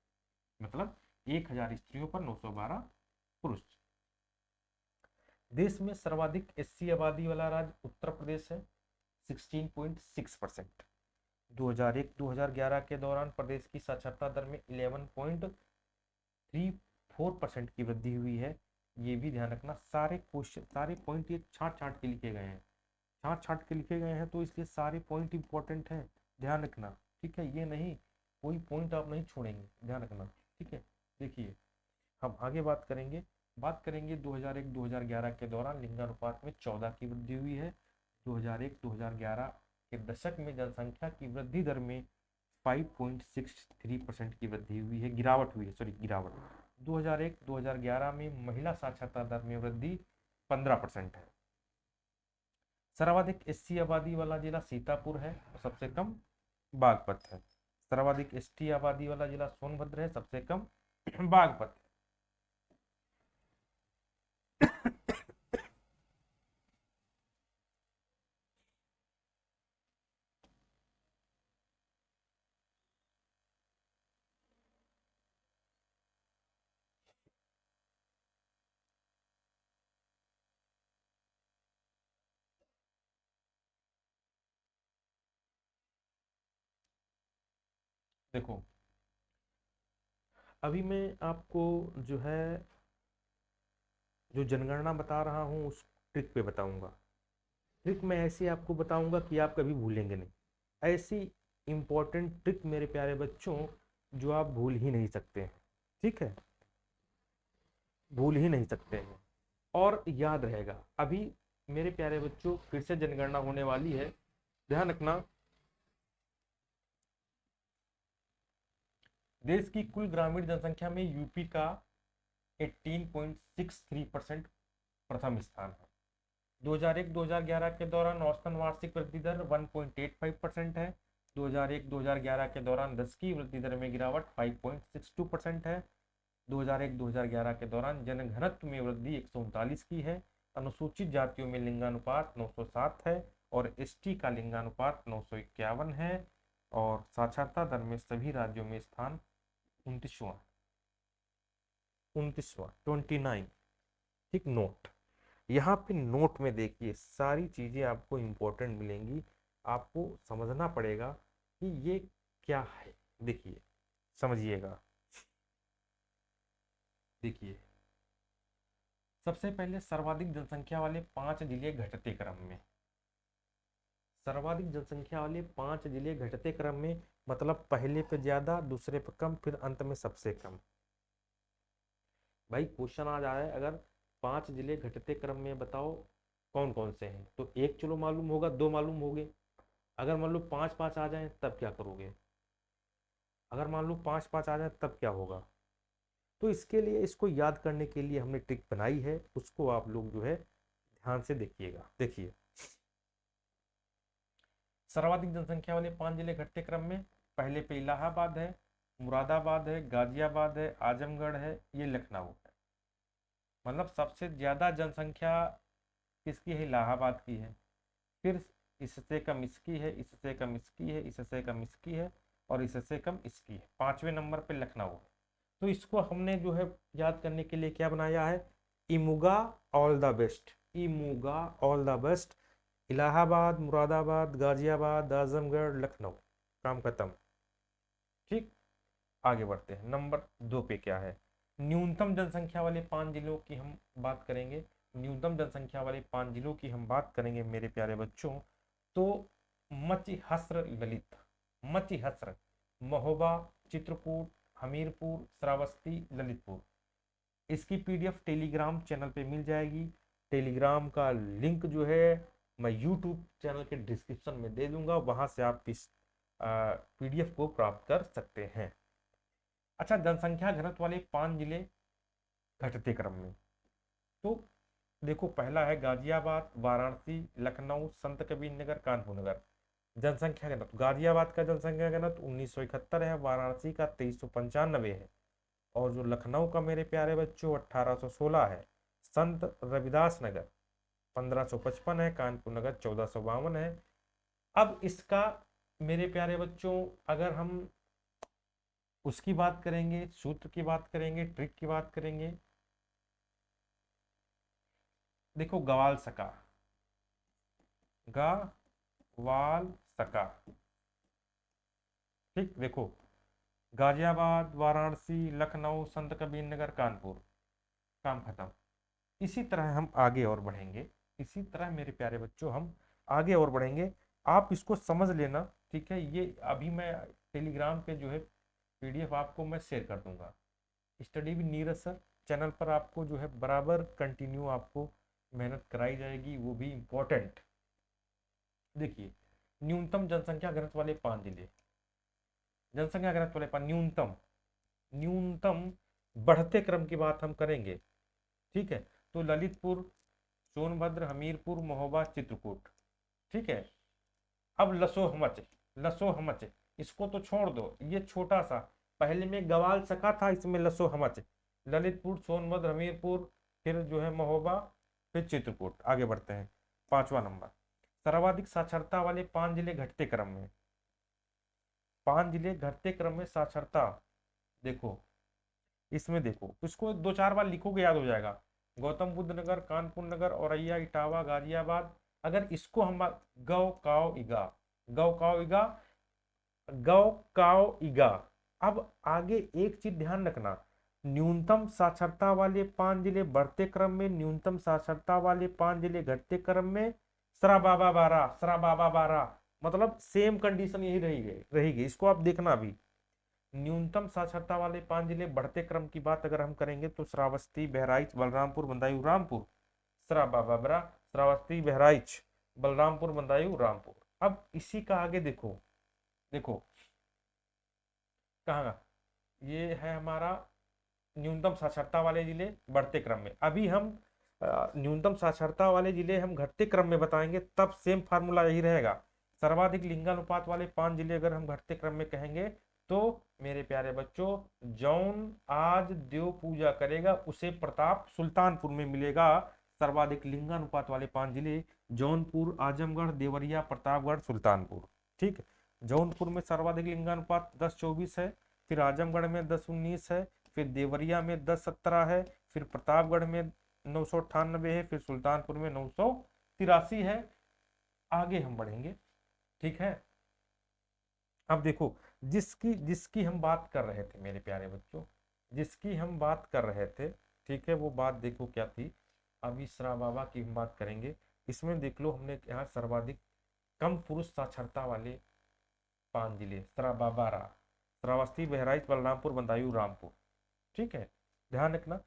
मतलब 1000 स्त्रियों पर 912 पुरुष। देश में सर्वाधिक एससी आबादी वाला राज्य उत्तर प्रदेश है, 16.6%। 2001-2011 के दौरान प्रदेश की साक्षरता दर में 11.34% की वृद्धि हुई है। ये भी ध्यान रखना। सारे क्वेश्चन, सारे पॉइंट ये छाट छाट के लिखे गए हैं, छाट छाट के लिखे गए हैं, तो इसलिए सारे पॉइंट इंपॉर्टेंट है, ध्यान रखना। ठीक है, ये नहीं कोई पॉइंट आप नहीं छोड़ेंगे, ध्यान रखना। ठीक है, देखिए हम आगे बात करेंगे 2001-2011 के दौरान लिंगानुपात में 14 की वृद्धि हुई है। 2001-2011 के दशक में जनसंख्या की वृद्धि दर में 5.63% की वृद्धि हुई है, गिरावट हुई है, सॉरी गिरावट। 2001-2011 में महिला साक्षरता दर में वृद्धि 15% है। सर्वाधिक एससी आबादी वाला जिला सीतापुर है और सबसे कम बागपत है। सर्वाधिक एसटी आबादी वाला जिला सोनभद्र है, सबसे कम बागपत है। देखो अभी मैं आपको जो है जो जनगणना बता रहा हूँ उस ट्रिक पे बताऊंगा। ट्रिक मैं ऐसी आपको बताऊंगा कि आप कभी भूलेंगे नहीं। ऐसी इंपॉर्टेंट ट्रिक मेरे प्यारे बच्चों जो आप भूल ही नहीं सकते हैं, ठीक है, भूल ही नहीं सकते हैं और याद रहेगा। अभी मेरे प्यारे बच्चों फिर से जनगणना होने वाली है, ध्यान रखना। देश की कुल ग्रामीण जनसंख्या में यूपी का 18.63% प्रथम स्थान है। 2001-2011 के दौरान औसतन वार्षिक वृद्धि दर 1.85% है। 2001-2011 के दौरान 10 की वृद्धि दर में गिरावट 5.62% है। 2001-2011 के दौरान जनघनत्व में वृद्धि 139 की है। अनुसूचित जातियों में लिंगानुपात 907 है और एसटी का लिंगानुपात 951 है और साक्षरता दर में सभी राज्यों में स्थान 29वां 29, ठीक। नोट, यहाँ पे नोट में देखिए सारी चीजें आपको इंपॉर्टेंट मिलेंगी, आपको समझना पड़ेगा कि ये क्या है। देखिए समझिएगा, देखिए सबसे पहले सर्वाधिक जनसंख्या वाले 5 जिले घटते क्रम में। सर्वाधिक जनसंख्या वाले 5 जिले घटते क्रम में मतलब पहले पे ज्यादा, दूसरे पे कम, फिर अंत में सबसे कम। भाई क्वेश्चन आ जाए अगर 5 जिले घटते क्रम में बताओ कौन कौन से हैं, तो एक चलो मालूम होगा, दो मालूम होंगे। अगर मान लो 5-5 आ जाए तब क्या करोगे? अगर मान लो 5-5 आ जाए तब क्या होगा? तो इसके लिए, इसको याद करने के लिए हमने ट्रिक बनाई है, उसको आप लोग जो है ध्यान से देखिएगा। देखिए सर्वाधिक जनसंख्या वाले 5 जिले घटते क्रम में पहले पे इलाहाबाद है, मुरादाबाद है, गाजियाबाद है, आजमगढ़ है, ये लखनऊ है। मतलब सबसे ज्यादा जनसंख्या किसकी है? इलाहाबाद की है। फिर इससे कम इसकी है, इससे कम इसकी है, इससे कम इसकी है और इससे कम इसकी है। 5वें नंबर पे लखनऊ है। तो इसको हमने जो है याद करने के लिए क्या बनाया है? इमुगा ऑल द बेस्ट, इमुगा all the best. Allahabad, Moradabad, Ghaziabad, Azamgarh, Lucknow, काम खत्म, ठीक। आगे बढ़ते हैं, नंबर 2 पे क्या है? न्यूनतम जनसंख्या वाले 5 जिलों की हम बात करेंगे। न्यूनतम जनसंख्या वाले 5 जिलों की हम बात करेंगे मेरे प्यारे बच्चों, तो मचहस्र ललित, मचहस्र, महोबा, चित्रकूट, हमीरपुर, श्रावस्ती, ललितपुर। इसकी पीडीएफ टेलीग्राम चैनल पे मिल जाएगी। टेलीग्राम का लिंक जो है मैं यूट्यूब चैनल के डिस्क्रिप्शन में दे दूंगा, वहां से आप इस पीडीएफ को प्राप्त कर सकते हैं। अच्छा, जनसंख्या घनत्व वाले 5 जिले घटते क्रम में, तो देखो पहला है गाजियाबाद, वाराणसी, लखनऊ, संत कबीर नगर, कानपुर नगर। जनसंख्या घनत्व, गाजियाबाद का जनसंख्या घनत्व 1971 है, वाराणसी का 2395 है और जो लखनऊ का मेरे प्यारे बच्चों 1816 है। संत रविदास नगर 1555 है, कानपुर नगर 1452 है। अब इसका मेरे प्यारे बच्चों अगर हम उसकी बात करेंगे, सूत्र की बात करेंगे, ट्रिक की बात करेंगे, देखो गवाल सका, गवाल सका, ठीक। देखो गाजियाबाद, वाराणसी, लखनऊ, संत कबीर नगर, कानपुर, काम खत्म। इसी तरह हम आगे और बढ़ेंगे, इसी तरह मेरे प्यारे बच्चों हम आगे और बढ़ेंगे। आप इसको समझ लेना, ठीक है। ये अभी मैं टेलीग्राम पे जो है पीडीएफ आपको मैं शेयर कर दूंगा। Study with Neeraj sir channel पर आपको जो है बराबर कंटिन्यू आपको मेहनत कराई जाएगी, वो भी इम्पोर्टेंट। देखिए न्यूनतम जनसंख्या घनत्व वाले 5 जिले, जनसंख्या घनत्व वाले न्यूनतम, न्यूनतम बढ़ते क्रम की बात हम करेंगे, ठीक है। तो ललितपुर, सोनभद्र, हमीरपुर, महोबा, चित्रकूट, ठीक है। अब लसोहमच, लसोहमच इसको तो छोड़ दो, ये छोटा सा, पहले में गवाल सका था, इसमें लसोहमच, ललितपुर, सोनभद्र, हमीरपुर, फिर जो है महोबा, फिर चित्रकूट। आगे बढ़ते हैं, 5वां नंबर, सर्वाधिक साक्षरता वाले 5 जिले घटते क्रम में, 5 जिले घटते क्रम में साक्षरता। देखो इसमें देखो, इसको 2-4 बार लिखोगे याद हो जाएगा। गौतम बुद्ध नगर, कानपुर नगर, औरैया, इटावा, गाजियाबाद। अगर इसको हम गौ काव इगा, गौ काव इगा, गौ काव इगा। अब आगे एक चीज ध्यान रखना, न्यूनतम साक्षरता वाले 5 जिले बढ़ते क्रम में, न्यूनतम साक्षरता वाले 5 जिले घटते क्रम में, सरा बाबा 12, सरा बाबा 12, मतलब सेम कंडीशन यही रहेगी, इसको आप देखना भी। न्यूनतम साक्षरता वाले 5 जिले बढ़ते क्रम की बात अगर हम करेंगे तो श्रावस्ती, बहराइच, बलरामपुर, बदायूं, रामपुर, सरा बाबा 12, श्रावस्ती, बहराइच, बलरामपुर, बदायूं, रामपुर। अब इसी का आगे देखो, देखो कहाँ, ये है हमारा न्यूनतम साक्षरता वाले जिले बढ़ते क्रम में। अभी हम न्यूनतम साक्षरता वाले जिले हम घटते क्रम में बताएंगे, तब सेम फार्मूला यही रहेगा। सर्वाधिक लिंगानुपात वाले 5 जिले अगर हम घटते क्रम में कहेंगे तो मेरे प्यारे बच्चों, जौन आज देव पूजा करेगा उसे प्रताप सुल्तानपुर में मिलेगा। सर्वाधिक लिंगानुपात वाले 5 जिले जौनपुर, आजमगढ़, देवरिया, प्रतापगढ़, सुल्तानपुर, ठीक है। जौनपुर में सर्वाधिक लिंगानुपात 10-24 है, फिर आजमगढ़ में 10-19 है, फिर देवरिया में 10-17 है, फिर प्रतापगढ़ में 998 है, फिर सुल्तानपुर में 983 है। आगे हम बढ़ेंगे, ठीक है। अब देखो, जिसकी जिसकी हम बात कर रहे थे मेरे प्यारे बच्चों, जिसकी हम बात कर रहे थे, ठीक है, वो बात देखो क्या थी। अभी सरा बाबा की हम बात करेंगे। इसमें देख लो, हमने यहाँ सर्वाधिक कम पुरुष साक्षरता वाले 5 जिले, सरा बाबा रहा, श्रावस्ती, बहराइच, बलरामपुर, बदायूं, रामपुर, ठीक है। ध्यान रखना,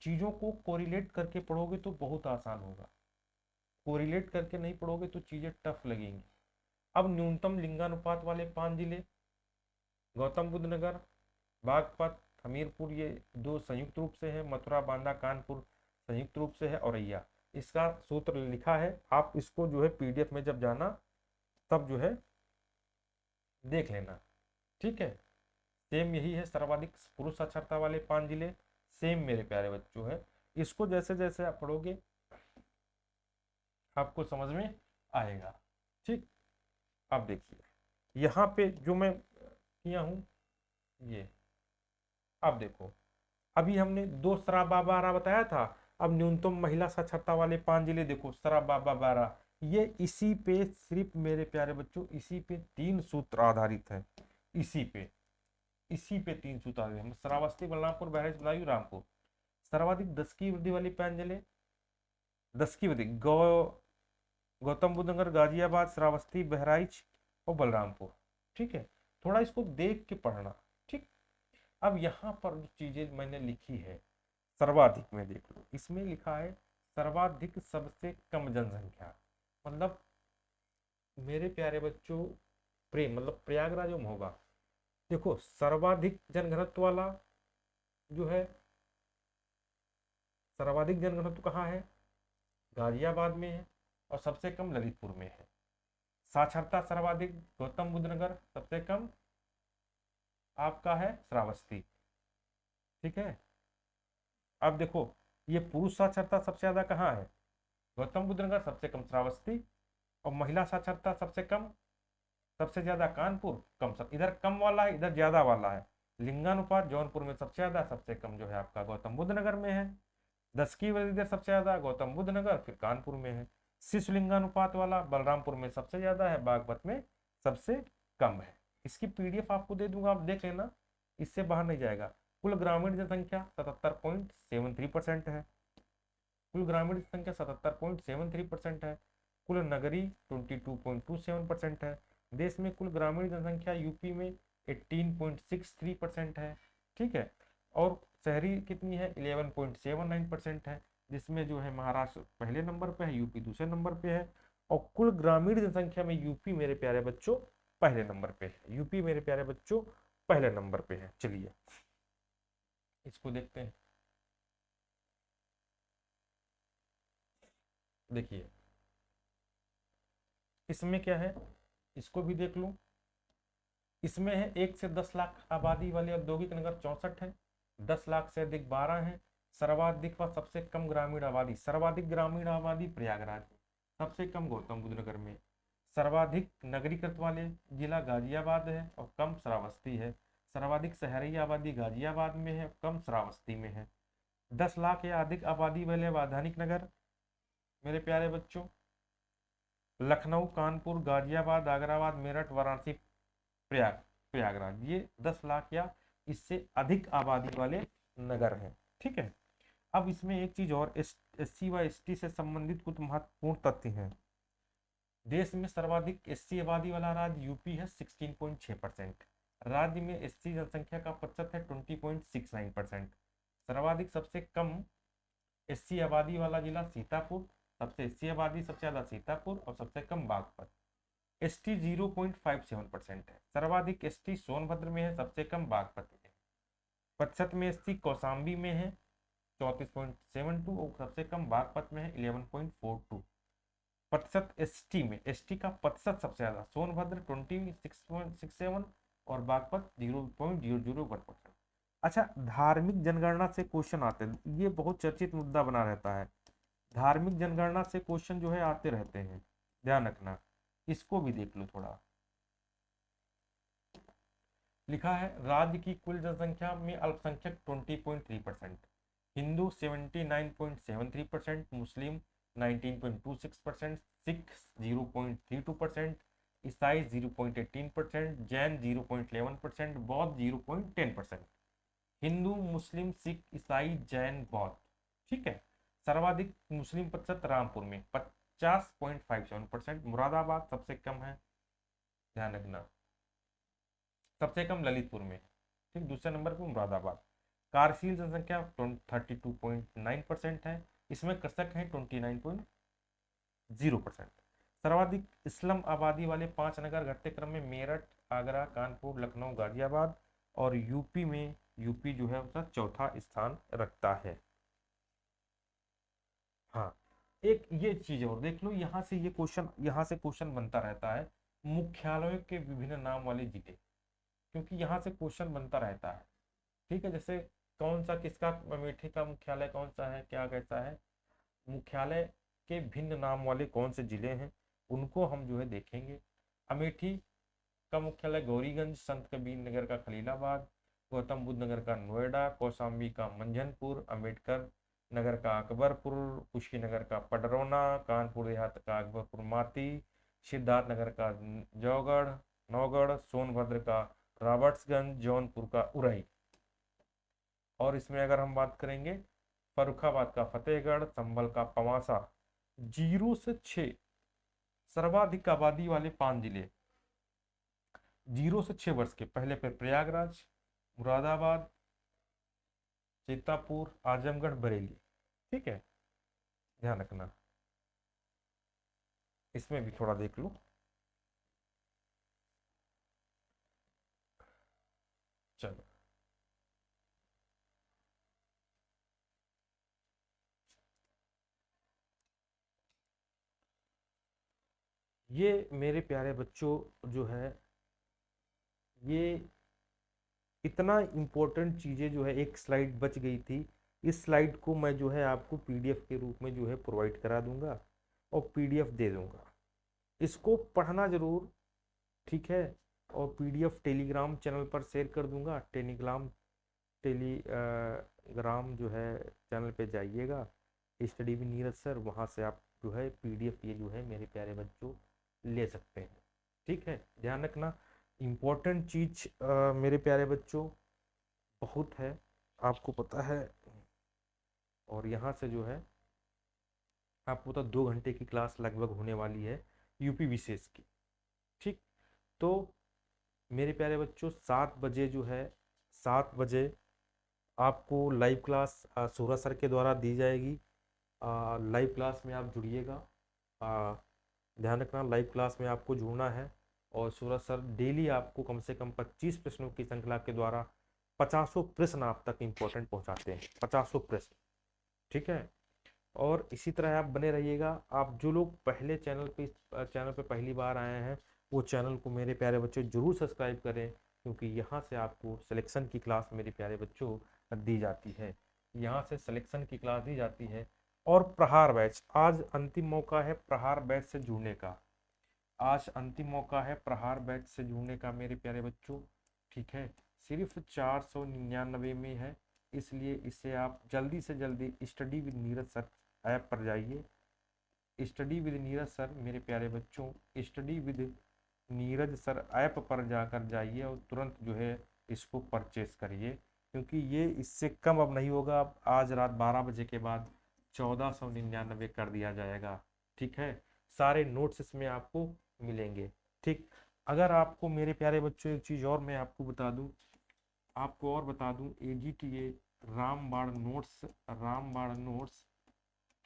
चीजों को कोरिलेट करके पढ़ोगे तो बहुत आसान होगा, कोरिलेट करके नहीं पढ़ोगे तो चीजें टफ लगेंगी। अब न्यूनतम लिंगानुपात वाले 5 जिले, गौतम बुद्ध नगर, बागपत, हमीरपुर, ये 2 संयुक्त रूप से है, मथुरा, बांदा, कानपुर संयुक्त रूप से है, औरैया। इसका सूत्र लिखा है, आप इसको जो है पीडीएफ में जब जाना तब जो है देख लेना, ठीक है। सेम यही है, सर्वाधिक पुरुष साक्षरता वाले 5 जिले, सेम मेरे प्यारे बच्चों है। इसको जैसे जैसे आप पढ़ोगे आपको समझ में आएगा, ठीक। अब देखिए यहाँ पे जो मैं किया हूं ये, अब देखो, अभी हमने 2 सराबा 12 बताया था। अब न्यूनतम महिला साक्षरता वाले 5 जिले देखो, सराबा 12, ये इसी पे सिर्फ मेरे प्यारे बच्चों, इसी पे 3 सूत्र आधारित है, इसी पे 3 सूत्र आधारित है। श्रावस्ती, बलरामपुर, बहराइच, बदायूं, रामपुर। सर्वाधिक 10 की वृद्धि वाली 5 जिले, 10 की वृद्धि, गौतम बुद्ध नगर, गाजियाबाद, श्रावस्ती, बहराइच और बलरामपुर, ठीक है। थोड़ा इसको देख के पढ़ना, ठीक। अब यहाँ पर जो चीजें मैंने लिखी है सर्वाधिक में देख लो, इसमें लिखा है सर्वाधिक सबसे कम जनसंख्या, मतलब मेरे प्यारे बच्चों प्रेम, मतलब प्रयागराज में होगा। देखो सर्वाधिक जनघनत्व वाला जो है, सर्वाधिक जनघनत्व कहाँ है, गाजियाबाद में है, और सबसे कम ललितपुर में है। साक्षरता सर्वाधिक गौतम बुद्ध नगर, सबसे कम आपका है श्रावस्ती, ठीक है। अब देखो, ये पुरुष साक्षरता सबसे ज्यादा कहाँ है, गौतम बुद्ध नगर, सबसे कम श्रावस्ती, और महिला साक्षरता सबसे कम, सबसे ज्यादा कानपुर, कम सब इधर कम वाला है, इधर ज्यादा वाला है। लिंगानुपात जौनपुर में सबसे ज्यादा, सबसे कम जो है आपका गौतम बुद्ध नगर में है। 10 की वृद्धि इधर सबसे ज्यादा गौतम बुद्ध नगर, फिर कानपुर में है। शिशु लिंगानुपात वाला बलरामपुर में सबसे ज्यादा है, बागपत में सबसे कम है। इसकी पीडीएफ आपको दे दूंगा, आप देख लेना, इससे बाहर नहीं जाएगा। कुल ग्रामीण जनसंख्या 77.73% है, कुल ग्रामीण जनसंख्या 77.73% है। कुल नगरी 22.27% है। देश में कुल ग्रामीण जनसंख्या यूपी में 18.63% है, ठीक है। और शहरी कितनी है, 11.79% है, जिसमें जो है महाराष्ट्र पहले नंबर पे है, यूपी दूसरे नंबर पे है, और कुल ग्रामीण जनसंख्या में यूपी मेरे प्यारे बच्चों पहले नंबर पे है। यूपी मेरे प्यारे बच्चों पहले नंबर पे है। चलिए इसको देखते हैं। देखिए इसमें क्या है, इसको भी देख लूं। इसमें है 1 से 10 लाख आबादी वाले औद्योगिक नगर 64 है, 10 लाख से अधिक 12 है, सर्वाधिक व सबसे कम ग्रामीण आबादी, सर्वाधिक ग्रामीण आबादी प्रयागराज, सबसे कम गौतम बुद्ध नगर में, सर्वाधिक नगरीकृत वाले जिला गाजियाबाद है और कम श्रावस्ती है, सर्वाधिक शहरी आबादी गाजियाबाद में है, कम श्रावस्ती में है। 10 लाख या अधिक आबादी वाले वैधानिक नगर मेरे प्यारे बच्चों लखनऊ, कानपुर, गाजियाबाद, आगराबाद, मेरठ, वाराणसी, प्रयागराज, ये 10 लाख या इससे अधिक आबादी वाले नगर हैं। ठीक है, अब इसमें एक चीज और, एससी व एसटी से संबंधित कुछ महत्वपूर्ण तथ्य हैं। देश में सर्वाधिक एससी आबादी वाला राज्य यूपी है 16.6%। राज्य में एससी जनसंख्या का प्रतिशत है 20.69%। सर्वाधिक सबसे कम एससी आबादी वाला जिला सीतापुर, सबसे एससी आबादी सबसे ज्यादा सीतापुर और सबसे कम बागपत। एसटी 0.57% है। सर्वाधिक एसटी सोनभद्र में है, सबसे कम बागपत में है। प्रतिशत में एसटी कौशाम्बी में है 34.72 और सबसे कम बागपत में है 11.42। प्रतिशत एसटी में, एसटी का प्रतिशत सबसे ज्यादा सोनभद्र 26.67 और बागपत 0.001%। अच्छा, धार्मिक जनगणना से क्वेश्चन आते हैं, ये बहुत चर्चित मुद्दा बना रहता है। धार्मिक जनगणना से क्वेश्चन जो है आते रहते हैं, ध्यान रखना। इसको भी देख लो थोड़ा। लिखा है राज्य की कुल जनसंख्या में अल्पसंख्यक 20.3%, हिंदू 79.73%, मुस्लिम 19.26%, सिख 0.32%, ईसाई 0.18%, जैन 0.11%, बौद्ध 0.10%। हिंदू, मुस्लिम, सिख, ईसाई, जैन, बौद्ध। ठीक है, सर्वाधिक मुस्लिम प्रतिशत रामपुर में 50.57%, मुरादाबाद सबसे कम है, ध्यान रखना, सबसे कम ललितपुर में। ठीक, दूसरे नंबर पर मुरादाबाद। कार्यशील जनसंख्या 32.9% है, इसमें कृषक है 29.0%। सर्वाधिक इस्लाम आबादी वाले 5 नगर घटते क्रम में मेरठ, आगरा, कानपुर, लखनऊ, गाजियाबाद और यूपी में, यूपी जो है उसका चौथा स्थान रखता है। हाँ, एक ये चीज और देख लो, यहाँ से ये क्वेश्चन, यहाँ से क्वेश्चन बनता रहता है, मुख्यालयों के विभिन्न नाम वाले जिले, क्योंकि यहाँ से क्वेश्चन बनता रहता है। ठीक है, जैसे कौन सा, किसका, अमेठी का मुख्यालय कौन सा है, क्या कैसा है, मुख्यालय के भिन्न नाम वाले कौन से जिले हैं उनको हम जो है देखेंगे। अमेठी का मुख्यालय गौरीगंज, संत कबीर नगर का खलीलाबाद, गौतम बुद्ध नगर का नोएडा, कौशाम्बी का मंझनपुर, अम्बेडकर नगर का अकबरपुर, कुशीनगर का पडरौना, कानपुर देहात का अकबरपुर माती, सिद्धार्थ नगर का जौगढ़ नौगढ़, सोनभद्र का रॉबर्ट्सगंज, जौनपुर का उरई। और इसमें अगर हम बात करेंगे फर्रुखाबाद का फतेहगढ़, संभल का पवासा। 0 से 6 सर्वाधिक आबादी वाले 5 जिले, 0 से 6 वर्ष के, पहले पे प्रयागराज, मुरादाबाद, सीतापुर, आजमगढ़, बरेली। ठीक है, ध्यान रखना। इसमें भी थोड़ा देख लो। चलो, ये मेरे प्यारे बच्चों जो है, ये इतना इम्पोर्टेंट चीज़ें जो है, एक स्लाइड बच गई थी, इस स्लाइड को मैं जो है आपको पीडीएफ के रूप में जो है प्रोवाइड करा दूंगा और पीडीएफ दे दूंगा, इसको पढ़ना जरूर। ठीक है, और पीडीएफ टेलीग्राम चैनल पर शेयर कर दूंगा। टेलीग्राम जो है चैनल पे जाइएगा, स्टडी विद नीरज सर, वहाँ से आप जो है पीडीएफ ये जो है मेरे प्यारे बच्चों ले सकते हैं। ठीक है, ध्यान रखना, इम्पोर्टेंट चीज मेरे प्यारे बच्चों बहुत है, आपको पता है। और यहाँ से जो है आपको तो 2 घंटे की क्लास लगभग होने वाली है यूपी विशेष की। ठीक, तो मेरे प्यारे बच्चों 7 बजे जो है, 7 बजे आपको लाइव क्लास सूरज सर के द्वारा दी जाएगी। लाइव क्लास में आप जुड़िएगा। ध्यान रखना लाइव क्लास में आपको जुड़ना है, और सूरज सर डेली आपको कम से कम 25 प्रश्नों की श्रृंखला के द्वारा 50 प्रश्न आप तक इम्पोर्टेंट पहुंचाते हैं, 50 प्रश्न। ठीक है, और इसी तरह आप बने रहिएगा। आप जो लोग पहले चैनल पे पहली बार आए हैं, वो चैनल को मेरे प्यारे बच्चों जरूर सब्सक्राइब करें, क्योंकि यहाँ से आपको सिलेक्शन की क्लास मेरे प्यारे बच्चों दी जाती है, यहाँ से सिलेक्शन की क्लास दी जाती है। और प्रहार बैच, आज अंतिम मौका है प्रहार बैच से जुड़ने का, आज अंतिम मौका है प्रहार बैच से जुड़ने का मेरे प्यारे बच्चों। ठीक है, सिर्फ 499 में है, इसलिए इसे आप जल्दी से जल्दी study with Neeraj sir app पर जाइए। स्टडी विद नीरज सर मेरे प्यारे बच्चों, study with Neeraj sir app पर जाकर जाइए और तुरंत जो है इसको परचेस करिए, क्योंकि ये इससे कम अब नहीं होगा। अब आज रात 12 बजे के बाद 1499 कर दिया जाएगा। ठीक है, सारे नोट्स इसमें आपको मिलेंगे। ठीक, अगर आपको मेरे प्यारे बच्चों एक चीज़ और मैं आपको बता दूं, AGTA रामबाण नोट्स,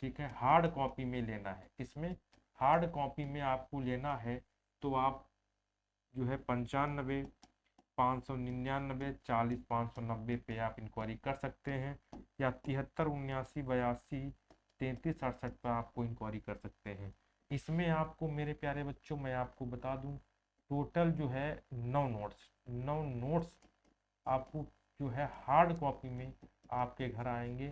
ठीक है, हार्ड कॉपी में लेना है। इसमें हार्ड कॉपी में आपको लेना है तो आप जो है 95 599 40 590 पे आप इंक्वायरी कर सकते हैं, या 73 79 82 33 68 पर आपको इंक्वायरी कर सकते हैं। इसमें आपको मेरे प्यारे बच्चों मैं आपको बता दूं, टोटल जो है 9 नोट्स आपको जो है हार्ड कॉपी में आपके घर आएंगे।